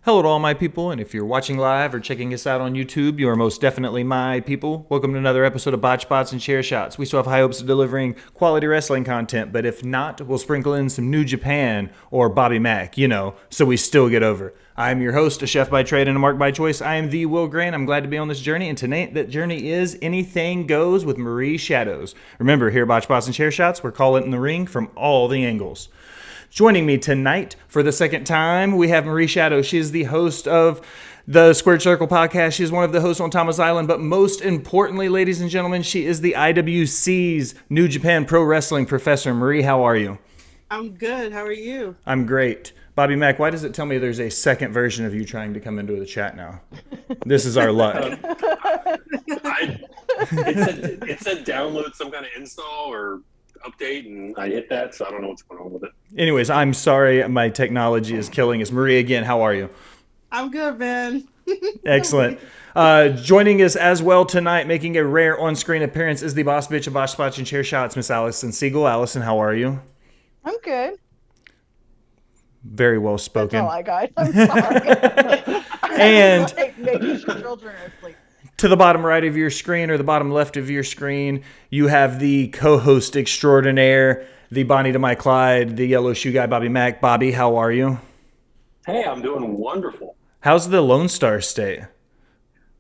Hello to all my people, and if you're watching live or checking us out on YouTube, you are most definitely my people. Welcome to another episode of Botched Spots and Chair Shots. We still have high hopes of delivering quality wrestling content, but if not, we'll sprinkle in some New Japan or Bobby Mack, so we still get over. I'm your host, a chef by trade and a mark by choice. I am the Will Grant. I'm glad to be on this journey, and tonight that journey is Anything Goes with Marie Shadows. Remember, here at Botched Spots and Chair Shots, we're calling it in the ring from all the angles. Joining me tonight for the second time, we have Marie Shadow. She is the host of the Squared Circle podcast. She is one of the hosts on Thomas Island. But most importantly, ladies and gentlemen, she is the IWC's New Japan Pro Wrestling professor. Marie, how are you? I'm good. How are you? I'm great. Bobby Mack, why does it tell me there's a second version of you trying to come into the chat now? This is our luck. It said download some kind of install or update, and I hit that, so I don't know what's going on with it. Anyways, I'm sorry. My technology is killing us. Marie, again, how are you? I'm good, man. Excellent. Joining us as well tonight, making a rare on-screen appearance, is the boss bitch of Botched Spots and Chair Shots, Miss Allison Siegel. Allison, how are you? I'm good. Very well spoken. That's all I got. I'm sorry. And making sure children are asleep. to the bottom right of your screen or the bottom left of your screen, you have the co-host extraordinaire, the Bonnie to my Clyde, the yellow shoe guy, Bobby Mack. Bobby, how are you? Hey, I'm doing wonderful. How's the Lone Star State?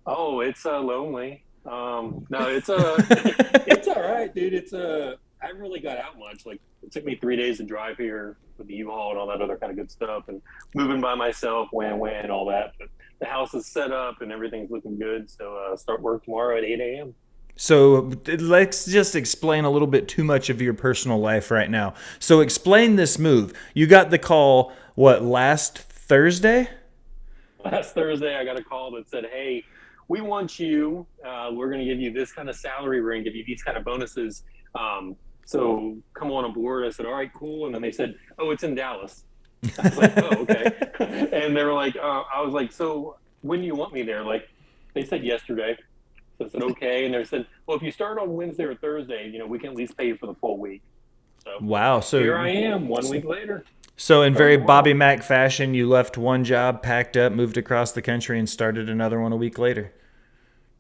Oh, it's lonely. No, it's it's all right, dude. I haven't really got out much. Like, it took me 3 days to drive here with the U-Haul and all that other kind of good stuff, and moving by myself, wham, all that. But the house is set up and everything's looking good. So start work tomorrow at 8 a.m. So let's just explain a little bit too much of your personal life right now. So explain this move. You got the call, last Thursday? Last Thursday, I got a call that said, hey, we want you. We're going to give you this kind of salary. We're going to give you these kind of bonuses. So come on board. I said, all right, cool. And then they said, oh, it's in Dallas. I was like, oh, okay. And they were like, I was like, so when do you want me there? Like, they said yesterday. So I said, okay. And they said, well, if you start on Wednesday or Thursday, we can at least pay you for the full week. So wow. So here I am 1 week later. So in very Bobby Mack fashion, you left one job, packed up, moved across the country, and started another one a week later.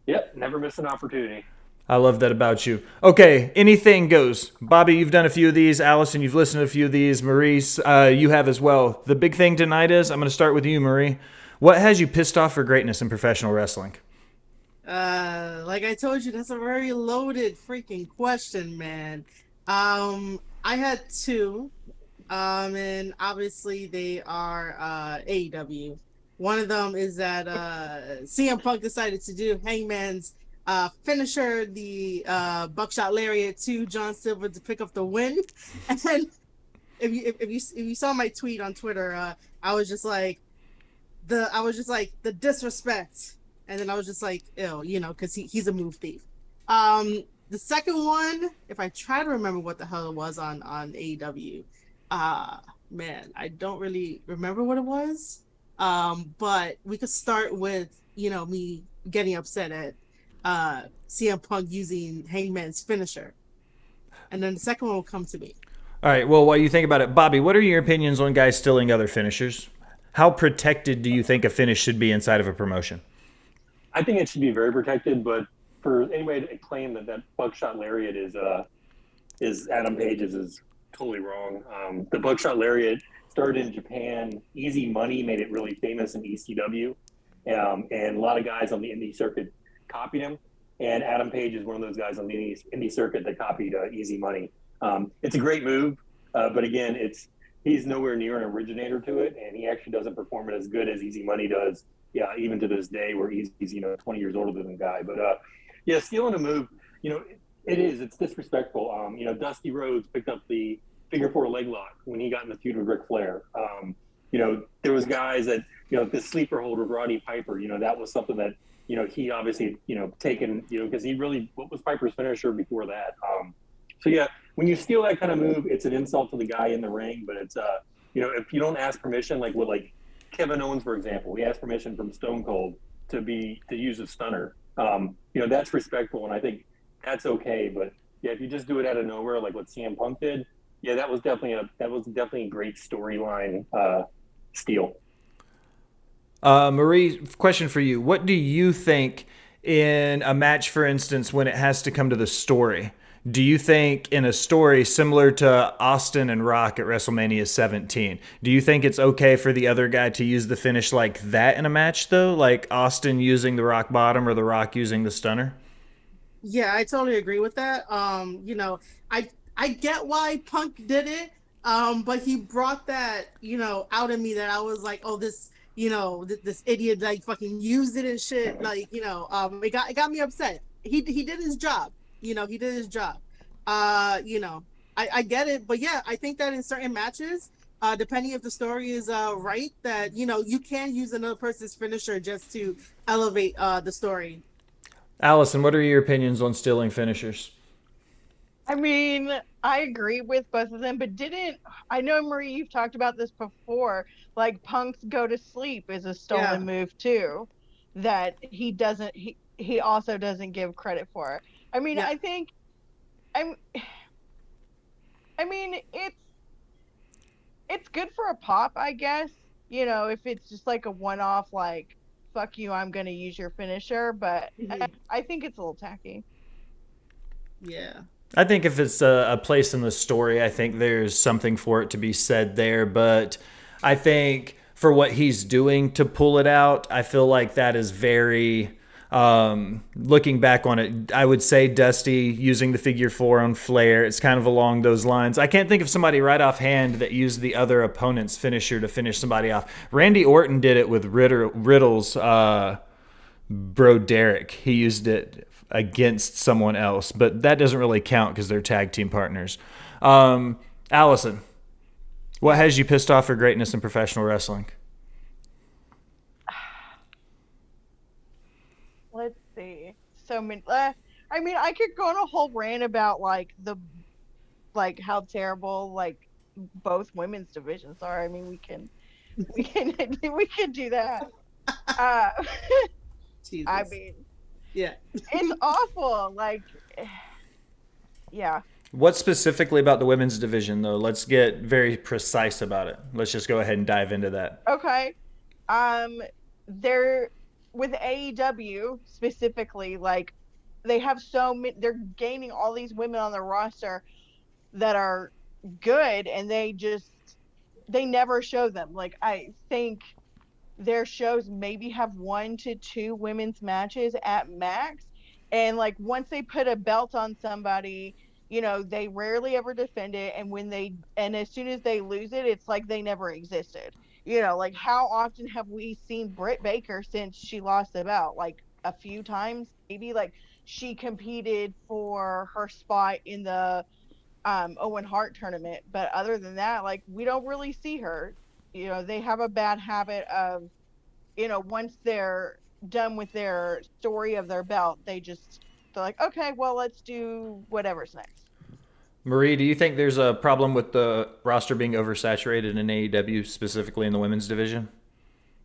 Yep. Never miss an opportunity. I love that about you. Okay, anything goes. Bobby, you've done a few of these. Allison, you've listened to a few of these. Maurice, you have as well. The big thing tonight is, I'm going to start with you, Marie. What has you pissed off for greatness in professional wrestling? Like I told you, that's a very loaded freaking question, man. I had two, and obviously they are AEW. One of them is that CM Punk decided to do Hangman's finisher, the buckshot lariat to John Silver to pick up the win. And if you saw my tweet on Twitter, I was just like the disrespect, and then I was just like, ew, because he's a move thief. The second one, if I try to remember what the hell it was on AEW, man, I don't really remember what it was. But we could start with me getting upset at CM Punk using Hangman's finisher, and then the second one will come to me. All right, well, while you think about it, Bobby, what are your opinions on guys stealing other finishers? How protected do you think a finish should be inside of a promotion? I think it should be very protected, but for anybody to claim that buckshot lariat is Adam Page's is totally wrong. The buckshot lariat started in Japan. Easy Money made it really famous in ECW, and a lot of guys on the indie circuit copied him. And Adam Page is one of those guys on the indie circuit that copied Easy Money. It's a great move, but again, he's nowhere near an originator to it, and he actually doesn't perform it as good as Easy Money does. Yeah, even to this day, where he's 20 years older than the guy. But yeah, stealing a move, it's disrespectful. Dusty Rhodes picked up the figure four leg lock when he got in the feud with Ric Flair. There was guys that the sleeper hold with Roddy Piper. That was something that he obviously taken because what was Piper's finisher before that? So yeah, when you steal that kind of move, it's an insult to the guy in the ring. But it's if you don't ask permission, like Kevin Owens, for example, he asked permission from Stone Cold to use a stunner. That's respectful, and I think that's okay. But yeah, if you just do it out of nowhere, like what CM Punk did, yeah, that was definitely a great storyline steal. Marie, question for you. What do you think in a match, for instance, when it has to come to the story? Do you think in a story similar to Austin and Rock at WrestleMania 17, do you think it's okay for the other guy to use the finish like that in a match, though? Like Austin using the rock bottom or the Rock using the stunner? Yeah, I totally agree with that. I get why Punk did it, but he brought that, out of me that I was like, oh, this, this idiot like fucking used it and shit. Like, it got me upset. He did his job. He did his job. I get it, but yeah, I think that in certain matches, depending if the story is right, that you can use another person's finisher just to elevate the story. Allison, what are your opinions on stealing finishers? I mean, I agree with both of them, but I know, Marie, you've talked about this before, like Punk's go to sleep is a stolen move too, that he also doesn't give credit for. I mean, I think it's good for a pop, I guess. If it's just like a one-off, like, fuck you, I'm gonna use your finisher, but I think it's a little tacky. Yeah. I think if it's a place in the story, I think there's something for it to be said there. But I think for what he's doing to pull it out, I feel like that is very, looking back on it, I would say Dusty using the figure 4 on Flair. It's kind of along those lines. I can't think of somebody right offhand that used the other opponent's finisher to finish somebody off. Randy Orton did it with Riddle's bro Derek. He used it against someone else, but that doesn't really count because they're tag team partners. Allison, what has you pissed off for greatness in professional wrestling? Let's see. So many. I mean, I could go on a whole rant about how terrible both women's divisions are. I mean, we can do that. Jesus. I mean, yeah, it's awful. Yeah. What specifically about the women's division, though? Let's get very precise about it. Let's just go ahead and dive into that. Okay. They're with AEW specifically, they have so many. They're gaining all these women on their roster that are good, and they never show them. I think their shows maybe have 1 to 2 women's matches at max, and once they put a belt on somebody, they rarely ever defend it, and as soon as they lose it, it's like they never existed. How often have we seen Britt Baker since she lost the belt? A few times, maybe. She competed for her spot in the Owen Hart tournament, but other than that, we don't really see her. They have a bad habit of, once they're done with their story of their belt, they're like, okay, well, let's do whatever's next. Marie, do you think there's a problem with the roster being oversaturated in AEW, specifically in the women's division?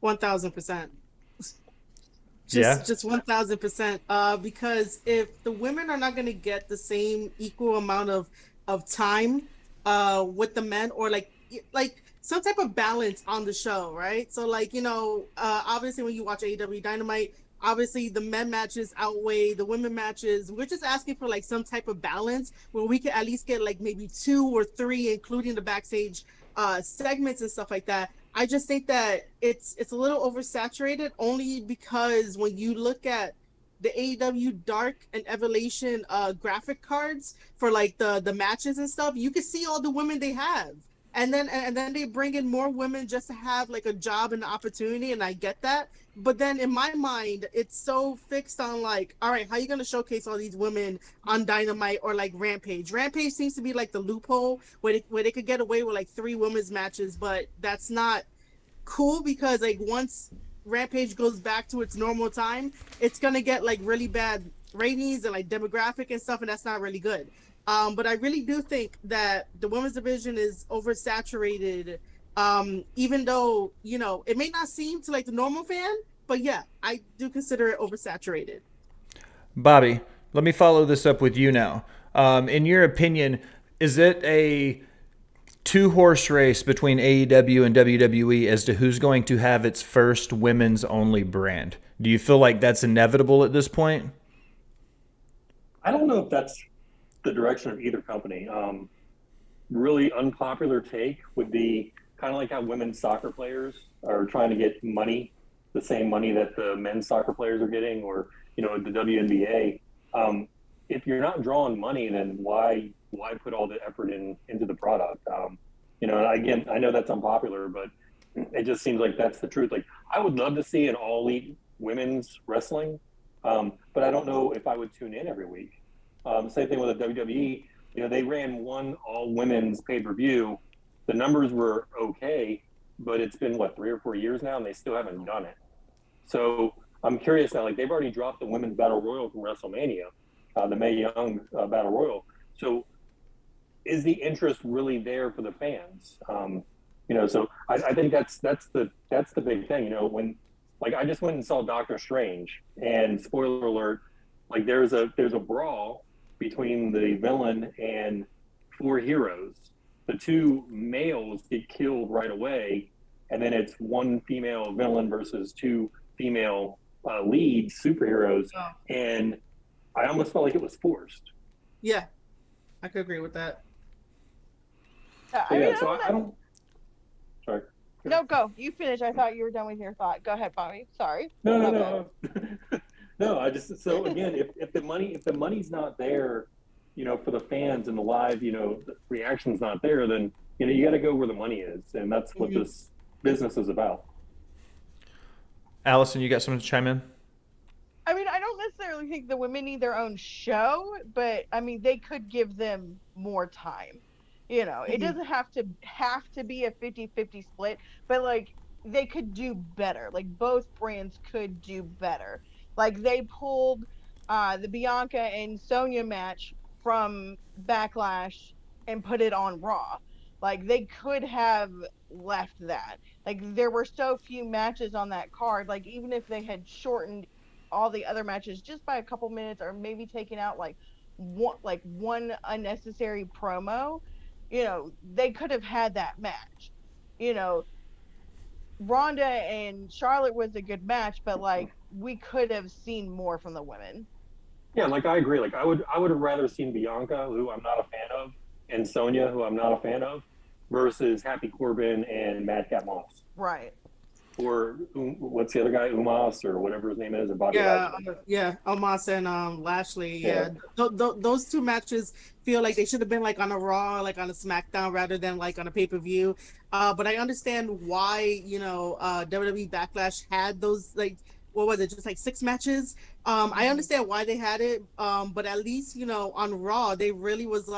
1,000%. Just 1,000%. Because if the women are not going to get the same equal amount of time with the men, or like some type of balance on the show, right? So obviously when you watch AEW Dynamite, obviously the men matches outweigh the women matches. We're just asking for some type of balance where we can at least get maybe 2 or 3, including the backstage segments and stuff like that. I just think that it's a little oversaturated, only because when you look at the AEW Dark and Evolution graphic cards for the matches and stuff, you can see all the women they have. And then they bring in more women just to have a job and opportunity, and I get that. But then in my mind, it's so fixed on all right, how are you gonna showcase all these women on Dynamite or Rampage? Rampage seems to be the loophole where they could get away with 3 women's matches, but that's not cool, because once Rampage goes back to its normal time, it's gonna get really bad ratings and demographic and stuff, and that's not really good. But I really do think that the women's division is oversaturated, even though, it may not seem to the normal fan, but yeah, I do consider it oversaturated. Bobby, let me follow this up with you now. In your opinion, is it two-horse race between AEW and WWE as to who's going to have its first women's only brand. Do you feel like that's inevitable at this point? I don't know if that's the direction of either company. Really unpopular take would be kind of like how women's soccer players are trying to get money, the same money that the men's soccer players are getting, or the WNBA. If you're not drawing money, then why put all the effort into the product? And again, I know that's unpopular, but it just seems like that's the truth. Like, I would love to see an all elite women's wrestling, but I don't know if I would tune in every week. Same thing with the WWE. They ran one all women's pay-per-view. The numbers were okay, but it's been 3 or 4 years now, and they still haven't done it. So I'm curious now. Like, they've already dropped the women's battle royal from WrestleMania, the Mae Young battle royal. So is the interest really there for the fans? So I think that's the big thing. When I just went and saw Doctor Strange, and spoiler alert, there's a brawl between the villain and 4 heroes. The 2 males get killed right away, and then it's 1 female villain versus 2 female lead superheroes, and I almost felt like it was forced. Yeah, I could agree with that. I don't. Sorry. No, go. You finish. I thought you were done with your thought. Go ahead, Bobby. Sorry. No. No, I just, so again, if the money's not there, for the fans and the live, the reaction's not there, then you got to go where the money is, and that's what this business is about. Allison, you got something to chime in? I mean, I don't necessarily think the women need their own show, but I mean, they could give them more time. It doesn't have to be a 50-50 split, but they could do better. Both brands could do better. They pulled the Bianca and Sonya match from Backlash and put it on Raw. They could have left that. There were so few matches on that card. Even if they had shortened all the other matches just by a couple minutes, or maybe taken out one unnecessary promo, they could have had that match. Ronda and Charlotte was a good match, but we could have seen more from the women. Yeah, I agree. I would have rather seen Bianca, who I'm not a fan of, and Sonya, who I'm not a fan of, versus Happy Corbin and Madcap Moss. Right. Or what's the other guy, Umas or whatever his name is, and Bobby Lashley. Umas and Lashley. Yeah, those 2 matches feel like they should have been on a Raw, on a SmackDown, rather than on a pay-per-view. But I understand why WWE Backlash had those what was it, just 6 matches. I understand why they had it, but at least on Raw they really was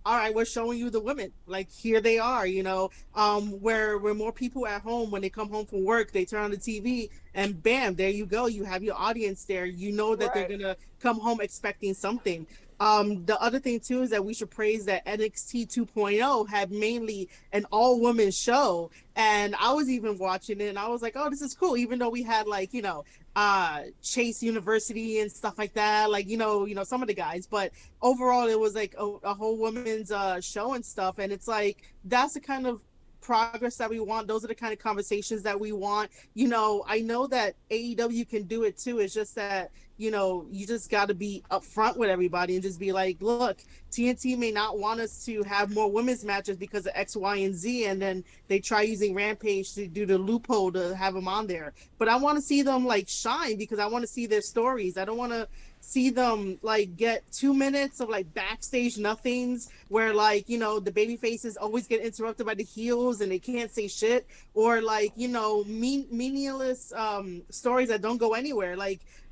all right, we're showing you the women. Here they are, where more people at home, when they come home from work, they turn on the TV and bam, there you go. You have your audience there. That They're going to come home expecting something. The other thing too is that we should praise that NXT 2.0 had mainly an all-woman show, and I was even watching it and I was like, oh, this is cool, even though we had Chase University and stuff like that, some of the guys, but overall it was a whole women's show and stuff, and it's that's the kind of progress that we want. Those are the kind of conversations that we want. I know that AEW can do it too. It's just that you just got to be upfront with everybody and just be look, TNT may not want us to have more women's matches because of X, Y, and Z, and then they try using Rampage to do the loophole to have them on there. But I want to see them shine, because I want to see their stories. I don't want to see them get 2 minutes of backstage nothings where the baby faces always get interrupted by the heels and they can't say shit, or meaningless stories that don't go anywhere.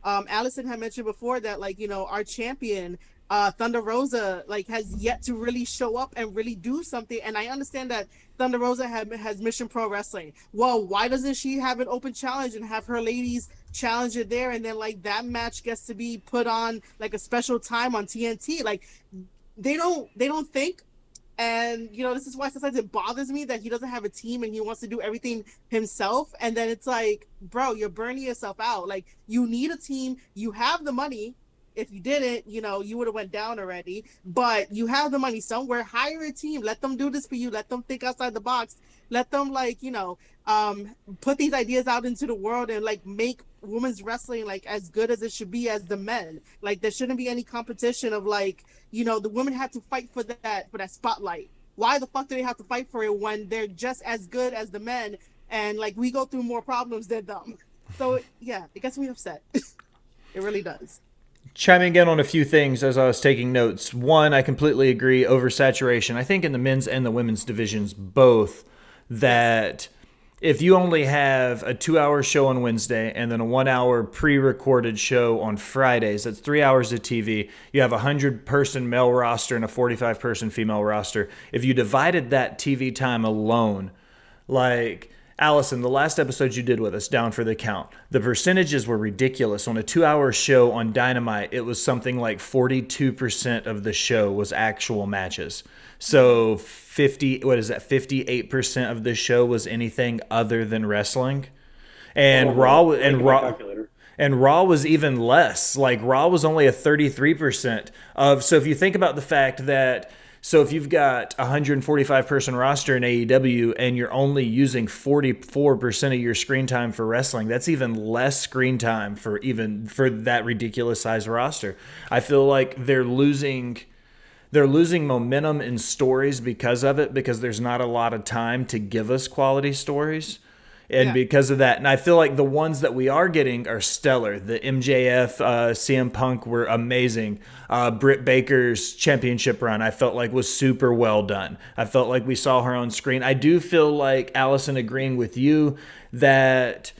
Allison had mentioned before that our champion Thunder Rosa has yet to really show up and really do something, and I understand that Thunder Rosa has Mission Pro Wrestling. Well, why doesn't she have an open challenge and have her ladies challenge her there, and then that match gets to be put on a special time on TNT? They don't think. And this is why sometimes it bothers me that he doesn't have a team and he wants to do everything himself, and then it's bro, you're burning yourself out. You need a team, you have the money, If you didn't, you would have went down already. But you have the money somewhere. Hire a team. Let them do this for you. Let them think outside the box. Let them put these ideas out into the world and like make women's wrestling like as good as it should be as the men. Like there shouldn't be any competition of like, the women have to fight for that spotlight. Why the fuck do they have to fight for it when they're just as good as the men and like we go through more problems than them? So yeah, it gets me upset. It really does. Chiming in on a few things as I was taking notes. One, I completely agree, oversaturation. I think in the men's and the women's divisions both, that if you only have a 2-hour show on Wednesday and then a 1-hour pre-recorded show on Fridays, that's 3 hours of TV. You have a 100-person male roster and a 45-person female roster. If you divided that TV time alone, like Allison, the last episode you did with us, Down for the Count, the percentages were ridiculous. On a 2-hour show on Dynamite, it was something like 42% of the show was actual matches. So 58% of the show was anything other than wrestling. And Raw was even less. Like Raw was only a 33% of. So if you think about the fact that, so if you've got a 145 person roster in AEW and you're only using 44% of your screen time for wrestling, that's even less screen time for that ridiculous size roster. I feel like they're losing momentum in stories because of it, because there's not a lot of time to give us quality stories. And because of that, and I feel like the ones that we are getting are stellar. The MJF, CM Punk were amazing. Britt Baker's championship run, I felt like was super well done. I felt like we saw her on screen. I do feel like, Allison, agreeing with you that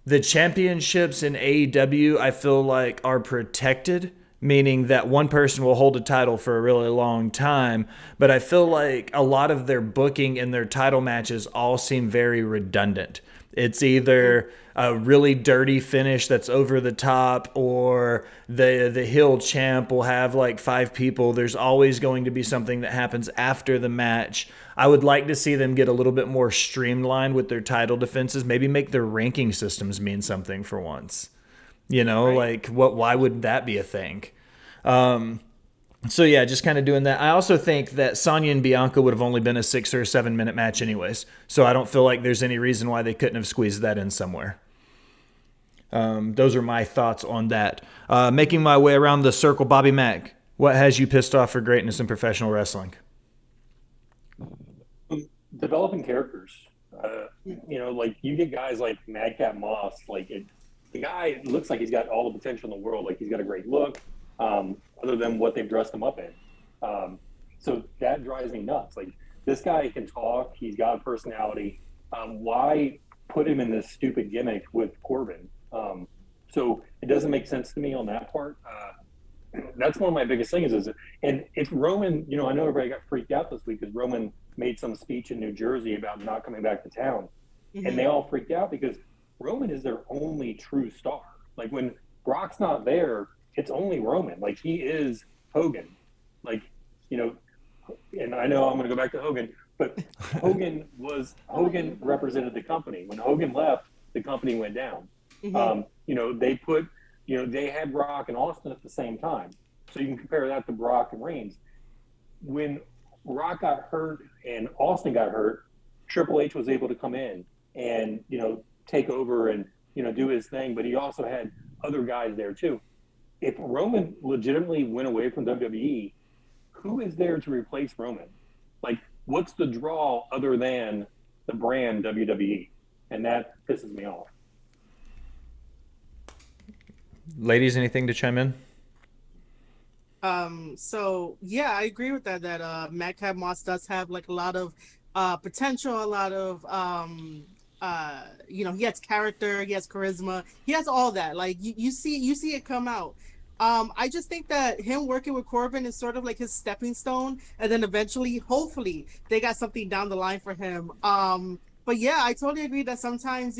the championships in AEW, I feel like are protected, meaning that one person will hold a title for a really long time. But I feel like a lot of their booking and their title matches all seem very redundant. It's either a really dirty finish that's over the top, or the heel champ will have like 5 people. There's always going to be something that happens after the match. I would like to see them get a little bit more streamlined with their title defenses. Maybe make their ranking systems mean something for once. Like why would that be a thing? So yeah, just kind of doing that. I also think that Sonya and Bianca would have only been a 6 or 7 minute match anyways. So I don't feel like there's any reason why they couldn't have squeezed that in somewhere. Those are my thoughts on that. Making my way around the circle, Bobby Mack, what has you pissed off for greatness in professional wrestling? Developing characters. Like you get guys like Madcap Moss, the guy looks like he's got all the potential in the world. Like he's got a great look. Other than what they've dressed him up in. So that drives me nuts. Like, this guy can talk. He's got a personality. Why put him in this stupid gimmick with Corbin? So it doesn't make sense to me on that part. That's one of my biggest things and if Roman, I know everybody got freaked out this week because Roman made some speech in New Jersey about not coming back to town. Mm-hmm. And they all freaked out because Roman is their only true star. Like, when Brock's not there, it's only Roman. Like, he is Hogan. And I know I'm going to go back to Hogan, but Hogan represented the company. When Hogan left, the company went down. Mm-hmm. They had Brock and Austin at the same time. So you can compare that to Brock and Reigns. When Rock got hurt and Austin got hurt, Triple H was able to come in and, take over and, do his thing. But he also had other guys there too. If Roman legitimately went away from WWE, who is there to replace Roman? Like, what's the draw other than the brand WWE? And that pisses me off. Ladies, anything to chime in? So yeah, I agree with that Madcap Moss does have like a lot of potential, a lot of he has character, he has charisma, he has all that. Like you see it come out. I just think that him working with Corbin is sort of like his stepping stone, and then eventually, hopefully, they got something down the line for him. But yeah, I totally agree that sometimes,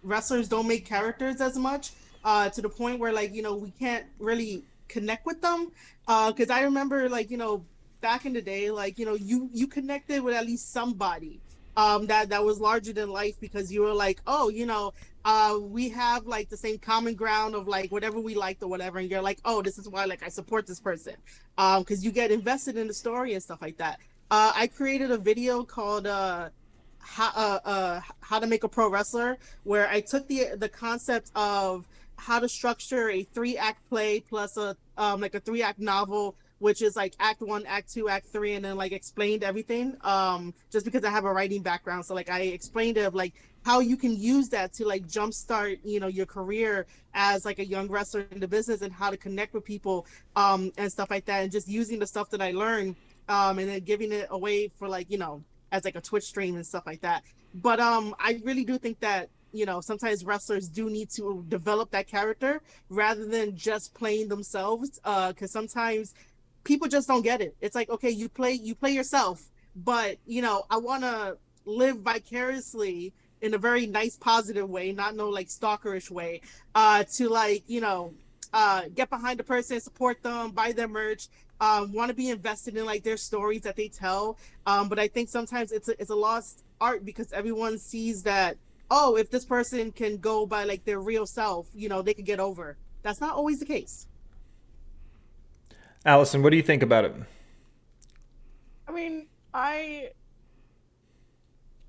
wrestlers don't make characters as much, to the point where we can't really connect with them. Because I remember back in the day, you connected with at least somebody. that was larger than life, because you were like, oh, we have like the same common ground of like whatever we liked or whatever, and you're like, oh, this is why like I support this person, because you get invested in the story and stuff like that. I created a video called how to make a pro wrestler, where I took the concept of how to structure a 3-act play plus a like a 3-act novel, which is like act 1, act 2, act 3, and then like explained everything, just because I have a writing background. So like I explained it of like how you can use that to like jumpstart your career as like a young wrestler in the business, and how to connect with people and stuff like that, and just using the stuff that I learned, and then giving it away for like as like a Twitch stream and stuff like that. But I really do think that sometimes wrestlers do need to develop that character rather than just playing themselves, because sometimes people just don't get it. It's like, okay, you play yourself, but I want to live vicariously in a very nice, positive way, not no like stalkerish way, to like get behind the person, support them, buy their merch, want to be invested in like their stories that they tell. But I think sometimes it's a lost art, because everyone sees that, oh, if this person can go by like their real self, they could get over. That's not always the case. Allison, what do you think about it? I mean, I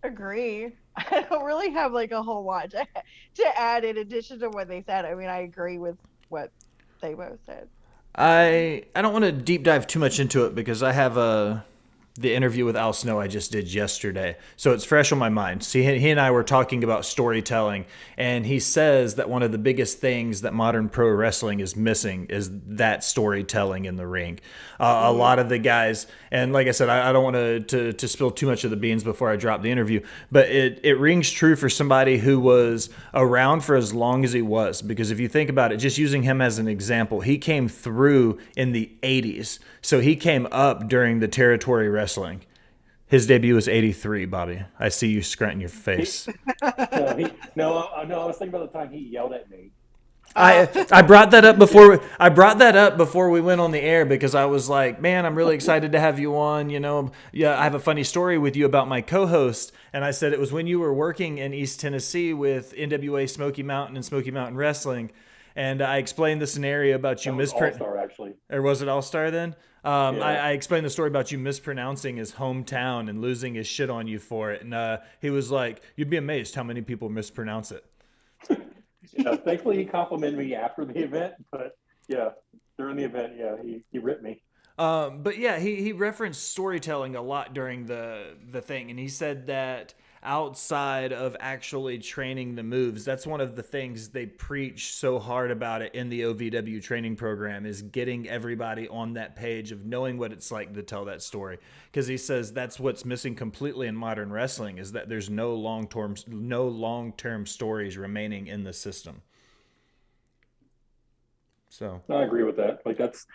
agree. I don't really have like a whole lot to add in addition to what they said. I mean, I agree with what they both said. I don't want to deep dive too much into it, because I have the interview with Al Snow I just did yesterday, so it's fresh on my mind. See, he and I were talking about storytelling, and he says that one of the biggest things that modern pro wrestling is missing is that storytelling in the ring. A lot of the guys, and like I said, I don't want to spill too much of the beans before I drop the interview, but it rings true for somebody who was around for as long as he was, because if you think about it, just using him as an example, he came through in the 80s, so he came up during the territory wrestling. His debut was 83, Bobby. I see you scrunting your face. No, I was thinking about the time he yelled at me. I brought that up before we went on the air, because I was like, man, I'm really excited to have you on. Yeah, I have a funny story with you about my co-host, and I said it was when you were working in East Tennessee with NWA Smoky Mountain and Smoky Mountain Wrestling, and I explained the scenario about you mispronouncing. All-Star, actually. Or was it All-Star then? Yeah. I explained the story about you mispronouncing his hometown and losing his shit on you for it, and he was like, "You'd be amazed how many people mispronounce it." Yeah, thankfully he complimented me after the event, but yeah, during the event, yeah, he ripped me. But yeah, he referenced storytelling a lot during the thing, and he said that outside of actually training the moves, that's one of the things they preach so hard about it in the OVW training program, is getting everybody on that page of knowing what it's like to tell that story. Because he says that's what's missing completely in modern wrestling, is that there's no long-term stories remaining in the system. So I agree with that. Like, that's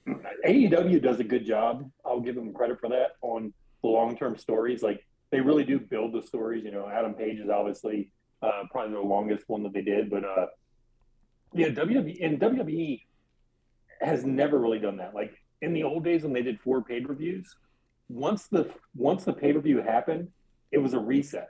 AEW does a good job. I'll give them credit for that on the long-term stories. Like, they really do build the stories. Adam Page is obviously probably the longest one that they did, but yeah, WWE has never really done that. Like, in the old days when they did 4 pay-per-views, once the pay-per-view happened, it was a reset.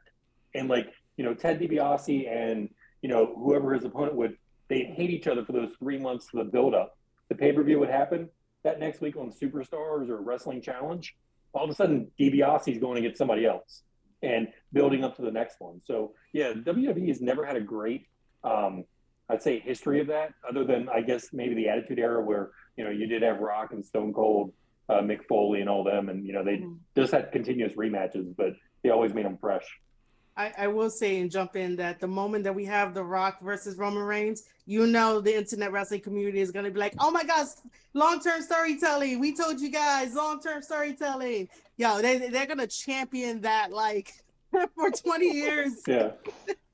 And like, Ted DiBiase and whoever his opponent would, they'd hate each other for those 3 months of the build-up. The pay-per-view would happen that next week on Superstars or Wrestling Challenge. All of a sudden, DiBiase's going to get somebody else and building up to the next one. So, yeah, WWE has never had a great, I'd say, history of that, other than, I guess, maybe the Attitude Era where, you did have Rock and Stone Cold, Mick Foley and all them, and, they just had continuous rematches, but they always made them fresh. I will say and jump in that the moment that we have The Rock versus Roman Reigns, the internet wrestling community is going to be like, oh my gosh, long-term storytelling. We told you guys, long-term storytelling. Yo, they're going to champion that like for 20 years. Yeah.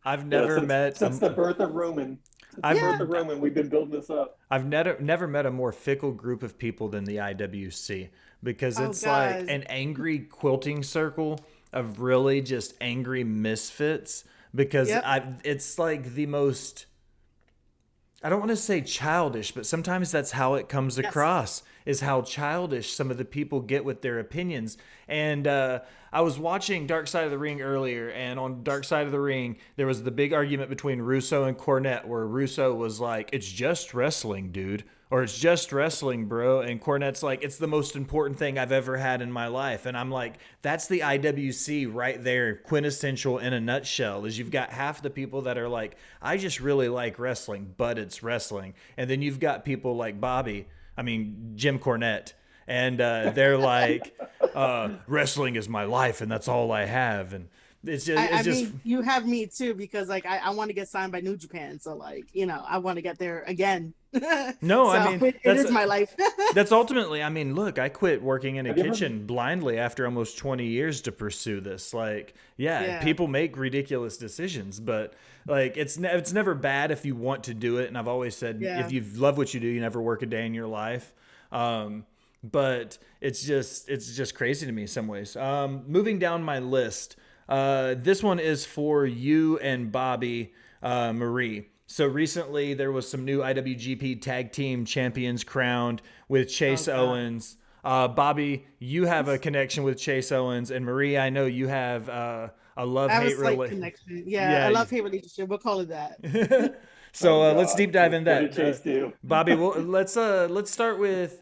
I've never met... Since the birth of Roman. We've been building this up. I've never met a more fickle group of people than the IWC, because it's like an angry quilting circle of really just angry misfits, because it's like the most I don't want to say childish, but sometimes that's how it comes Yes. across, is how childish some of the people get with their opinions. And I was watching Dark Side of the Ring earlier, and on Dark Side of the Ring, there was the big argument between Russo and Cornette, where Russo was like, "It's just wrestling, dude," or "It's just wrestling, bro," and Cornette's like, "It's the most important thing I've ever had in my life." And I'm like, that's the IWC right there, quintessential in a nutshell. Is you've got half the people that are like, "I just really like wrestling, but it's wrestling," and then you've got people like Jim Cornette, and they're like, "Wrestling is my life, and that's all I have." And it's just, I mean, you have me too, because like I want to get signed by New Japan, so like I want to get there again. No, so I mean, it is my life. That's ultimately, I mean, look, I quit working in a kitchen blindly after almost 20 years to pursue this. Like, yeah, people make ridiculous decisions, but like it's never bad if you want to do it. And I've always said, if you love what you do, you never work a day in your life. But it's just crazy to me in some ways. Moving down my list, this one is for you and Bobby Marie. So recently there was some new IWGP Tag Team Champions crowned with Chase Owens. Bobby, you have a connection with Chase Owens, and Marie, I know you have a love-hate connection. Yeah, a love-hate relationship. We'll call it that. So let's deep dive in that. What did Chase do? Bobby, let's start with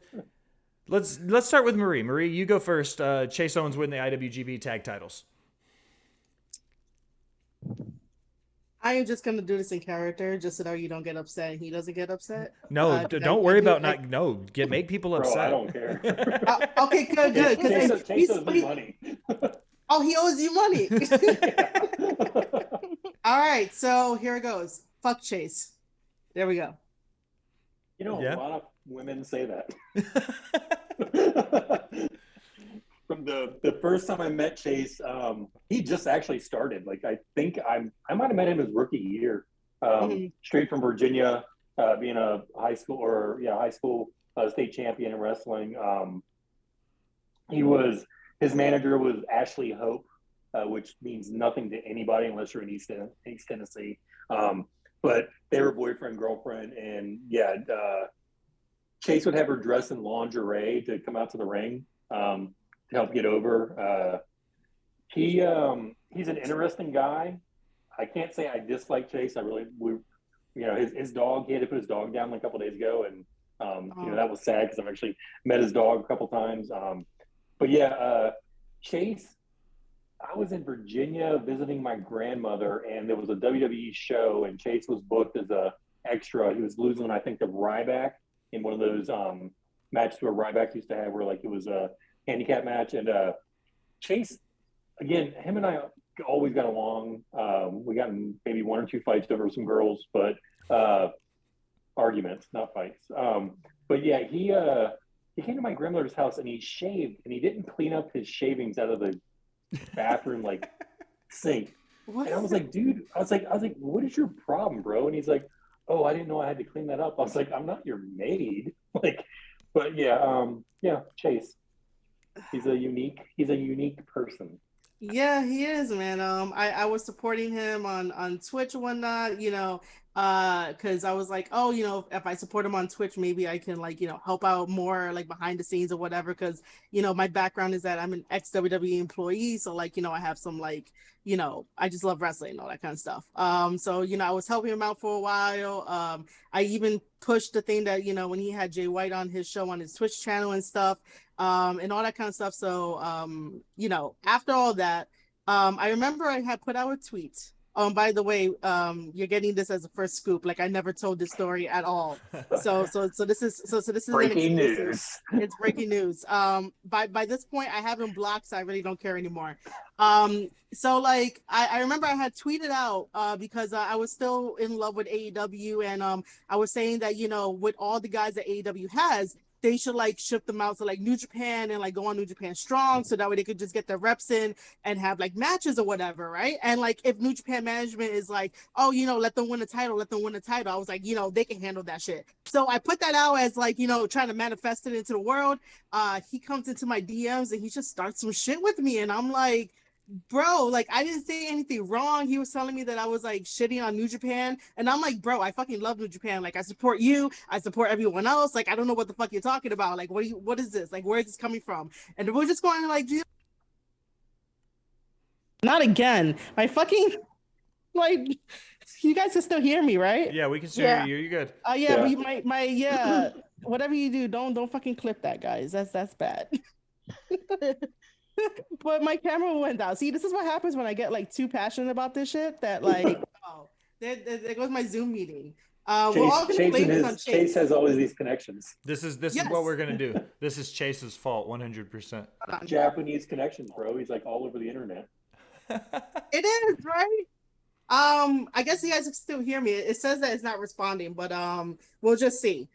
Marie. Marie, you go first. Chase Owens win the IWGP Tag Titles. I am just gonna do this in character, just so that you don't get upset and he doesn't get upset. No, don't worry about make people upset. Bro, I don't care. Okay, good. Chase owes me money. Oh, he owes you money. All right, so here it goes. Fuck Chase. There we go. A lot of women say that. From the first time I met Chase, he just actually started. Like, I think I might have met him his rookie year, straight from Virginia, being a high school state champion in wrestling. His manager was Ashley Hope, which means nothing to anybody unless you're in East Tennessee. But they were boyfriend, girlfriend, and Chase would have her dress in lingerie to come out to the ring. To help get over. He's an interesting guy. I can't say I dislike Chase. His dog, he had to put his dog down like a couple days ago, and that was sad because I've actually met his dog a couple times. Chase, I was in Virginia visiting my grandmother, and there was a WWE show, and Chase was booked as a extra. He was losing, I think, to Ryback in one of those matches where Ryback used to have, where like it was a handicap match. And Chase, again, him and I always got along. We got in maybe one or two fights over some girls, but arguments, not fights. He came to my grandmother's house and he shaved, and he didn't clean up his shavings out of the bathroom like sink. What? And I was like, dude, what is your problem, bro? And he's like, oh, I didn't know I had to clean that up. I was like, I'm not your maid. Chase. He's a unique person. Yeah, he is, man. I was supporting him on Twitch and whatnot, because I was like, oh, if I support him on Twitch, maybe I can help out more like behind the scenes or whatever. Because my background is that I'm an ex-WWE employee, so I have some I just love wrestling and all that kind of stuff. So I was helping him out for a while. I even pushed the thing that when he had Jay White on his show on his Twitch channel and stuff. And all that kind of stuff. So, after all that, I remember I had put out a tweet. By the way, you're getting this as a first scoop. Like I never told this story at all. So this is breaking news. It's breaking news. By this point, I have him blocked, so I really don't care anymore. So I remember I had tweeted out because I was still in love with AEW, and I was saying that with all the guys that AEW has, they should ship them out to New Japan and go on New Japan Strong, so that way they could just get their reps in and have matches or whatever, right? And if New Japan management is oh, let them win a title, I was like, they can handle that shit. So I put that out as trying to manifest it into the world. He comes into my DMs and he just starts some shit with me, and I'm like, bro, like I didn't say anything wrong. He was telling me that I was like shitting on New Japan, and I'm like, bro, I fucking love New Japan. Like I support you, I support everyone else. Like I don't know what the fuck you're talking about. Like what is this? Like where is this coming from? And we're just going like, not again. My fucking like, you guys can still hear me, right? Yeah, we can still Yeah. hear you. You're good. Yeah, but my whatever you do, don't fucking clip that, guys. That's bad. But my camera went out. See, this is what happens when I get like too passionate about this shit. That like, oh, there goes my Zoom meeting. We're all gonna blame this on Chase. Chase has always these connections. This is Yes. what we're gonna do. This is Chase's fault, 100%. Japanese connections, bro. He's like all over the internet. It is, right? I guess you guys can still hear me. It says that it's not responding, but we'll just see.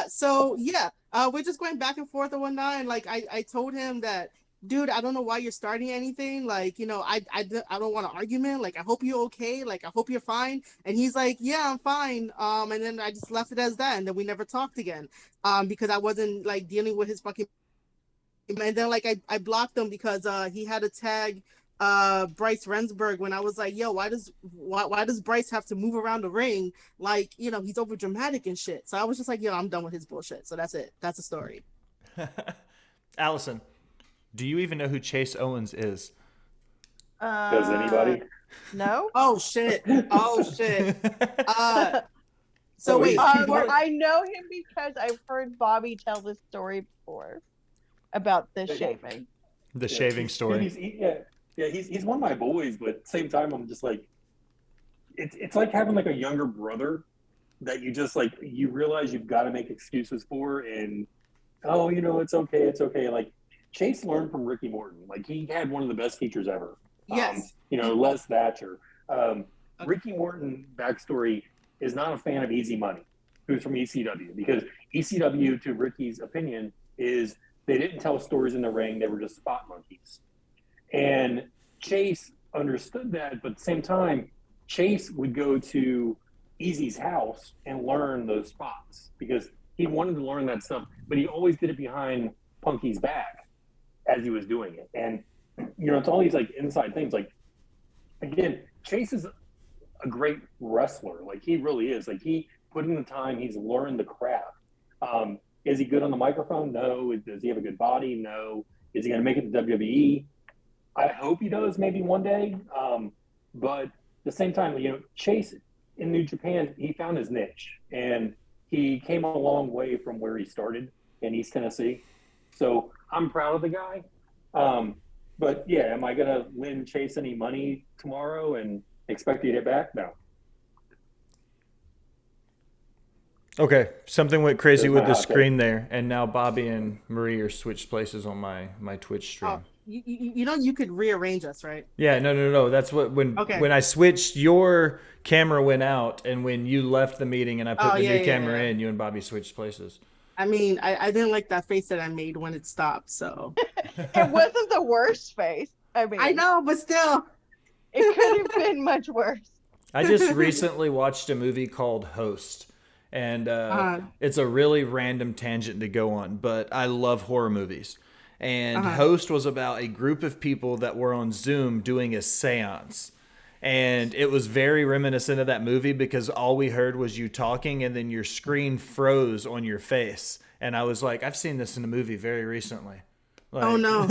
So yeah, we're just going back and forth and whatnot. And like I told him that, dude, I don't know why you're starting anything. Like, you know, I don't want an argument. Like, I hope you're okay. Like, I hope you're fine. And he's like, yeah, I'm fine. And then I just left it as that, and then we never talked again. Because I wasn't like dealing with his fucking. And then like I blocked him because he had a tag Bryce Rensburg when I was like, yo, why does Bryce have to move around the ring? Like, you know, he's over dramatic and shit. So I was just like, yo, I'm done with his bullshit. So that's it. That's the story. Allison, do you even know who Chase Owens is? Does anybody? No. Oh shit. Oh shit. So wait. I know him because I've heard Bobby tell this story before about the shaving. The shaving story. He's one of my boys, but at the same time, I'm just like, it's like having like a younger brother that you just like, you realize you've got to make excuses for, and oh, you know, it's okay. Like Chase learned from Ricky Morton. Like he had one of the best teachers ever. Yes. You know, Les Thatcher. Ricky Morton backstory is not a fan of Easy Money, who's from ECW, because ECW, to Ricky's opinion, is they didn't tell stories in the ring. They were just spot monkeys. And Chase understood that, but at the same time, Chase would go to Easy's house and learn those spots because he wanted to learn that stuff, but he always did it behind Punky's back as he was doing it. And, you know, it's all these like inside things. Like, again, Chase is a great wrestler. Like, he really is. Like, he put in the time, he's learned the craft. Is he good on the microphone? No. Does he have a good body? No. Is he going to make it to WWE? I hope he does maybe one day. But at the same time, you know, Chase in New Japan, he found his niche and he came a long way from where he started in East Tennessee. So I'm proud of the guy. But yeah, am I going to win Chase any money tomorrow and expect to get it back? No. Okay, something went crazy with the screen there, and now Bobby and Marie are switched places on my Twitch stream. Oh, you know you could rearrange us, right? Yeah, no. That's what when I switched, your camera went out, and when you left the meeting and I put the new camera in, you and Bobby switched places. I mean, I didn't like that face that I made when it stopped, so. It wasn't the worst face. I mean, I know, but still. It could have been much worse. I just recently watched a movie called Host. And it's a really random tangent to go on, but I love horror movies. And Host was about a group of people that were on Zoom doing a seance. And it was very reminiscent of that movie because all we heard was you talking and then your screen froze on your face. And I was like, I've seen this in a movie very recently. Like, oh, no.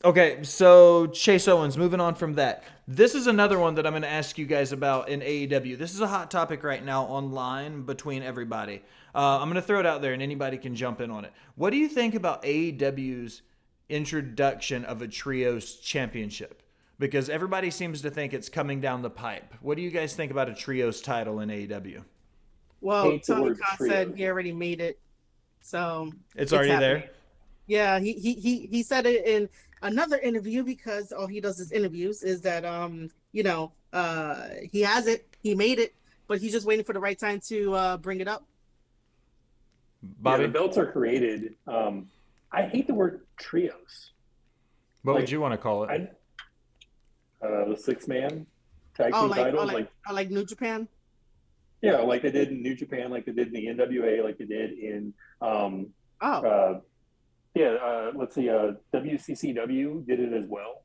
Okay, so Chase Owens, moving on from that. This is another one that I'm going to ask you guys about in AEW. This is a hot topic right now online between everybody. I'm going to throw it out there and anybody can jump in on it. What do you think about AEW's introduction of a trios championship? Because everybody seems to think it's coming down the pipe. What do you guys think about a trios title in AEW? Well, Tony Khan said he already made it. So it's already happening. There? Yeah, he said it in another interview because all he does is interviews, is that you know, he has it, he made it, but he's just waiting for the right time to bring it up. Bobby? Yeah, the belts are created. I hate the word trios. What would you want to call it? The 6-man tag team titles, like New Japan. Yeah, like they did in New Japan, like they did in the NWA, like they did in Yeah, let's see. WCCW did it as well.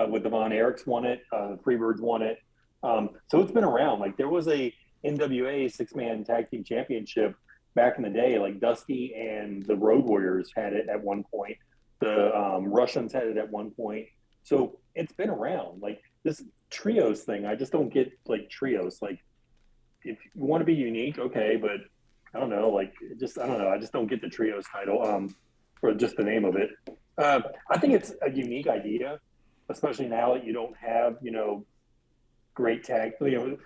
With the Von Erichs won it. Freebirds won it. So it's been around. Like there was a NWA 6-man tag team championship back in the day. Like Dusty and the Road Warriors had it at one point. The Russians had it at one point. So it's been around. Like this trios thing, I just don't get like trios. Like if you want to be unique, okay, but I don't know. Like I don't know. I just don't get the trios title. Or just the name of it. I think it's a unique idea, especially now that you don't have, great tag. You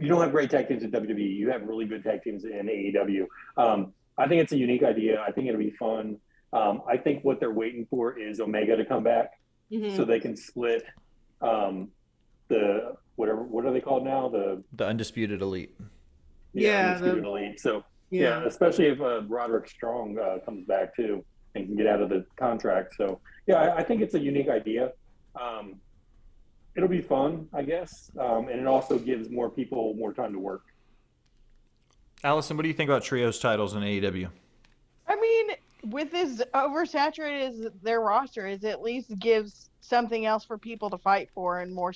don't have great tag teams in WWE. You have really good tag teams in AEW. I think it's a unique idea. I think it'll be fun. I think what they're waiting for is Omega to come back, so they can split the whatever. What are they called now? The Undisputed Elite. Undisputed Elite. So yeah, especially if Roderick Strong comes back too and can get out of the contract. So yeah, I think it's a unique idea. It'll be fun, I guess, and it also gives more people more time to work. Allison, what do you think about trios titles in AEW? I mean, with as oversaturated as their roster is, it at least gives something else for people to fight for and more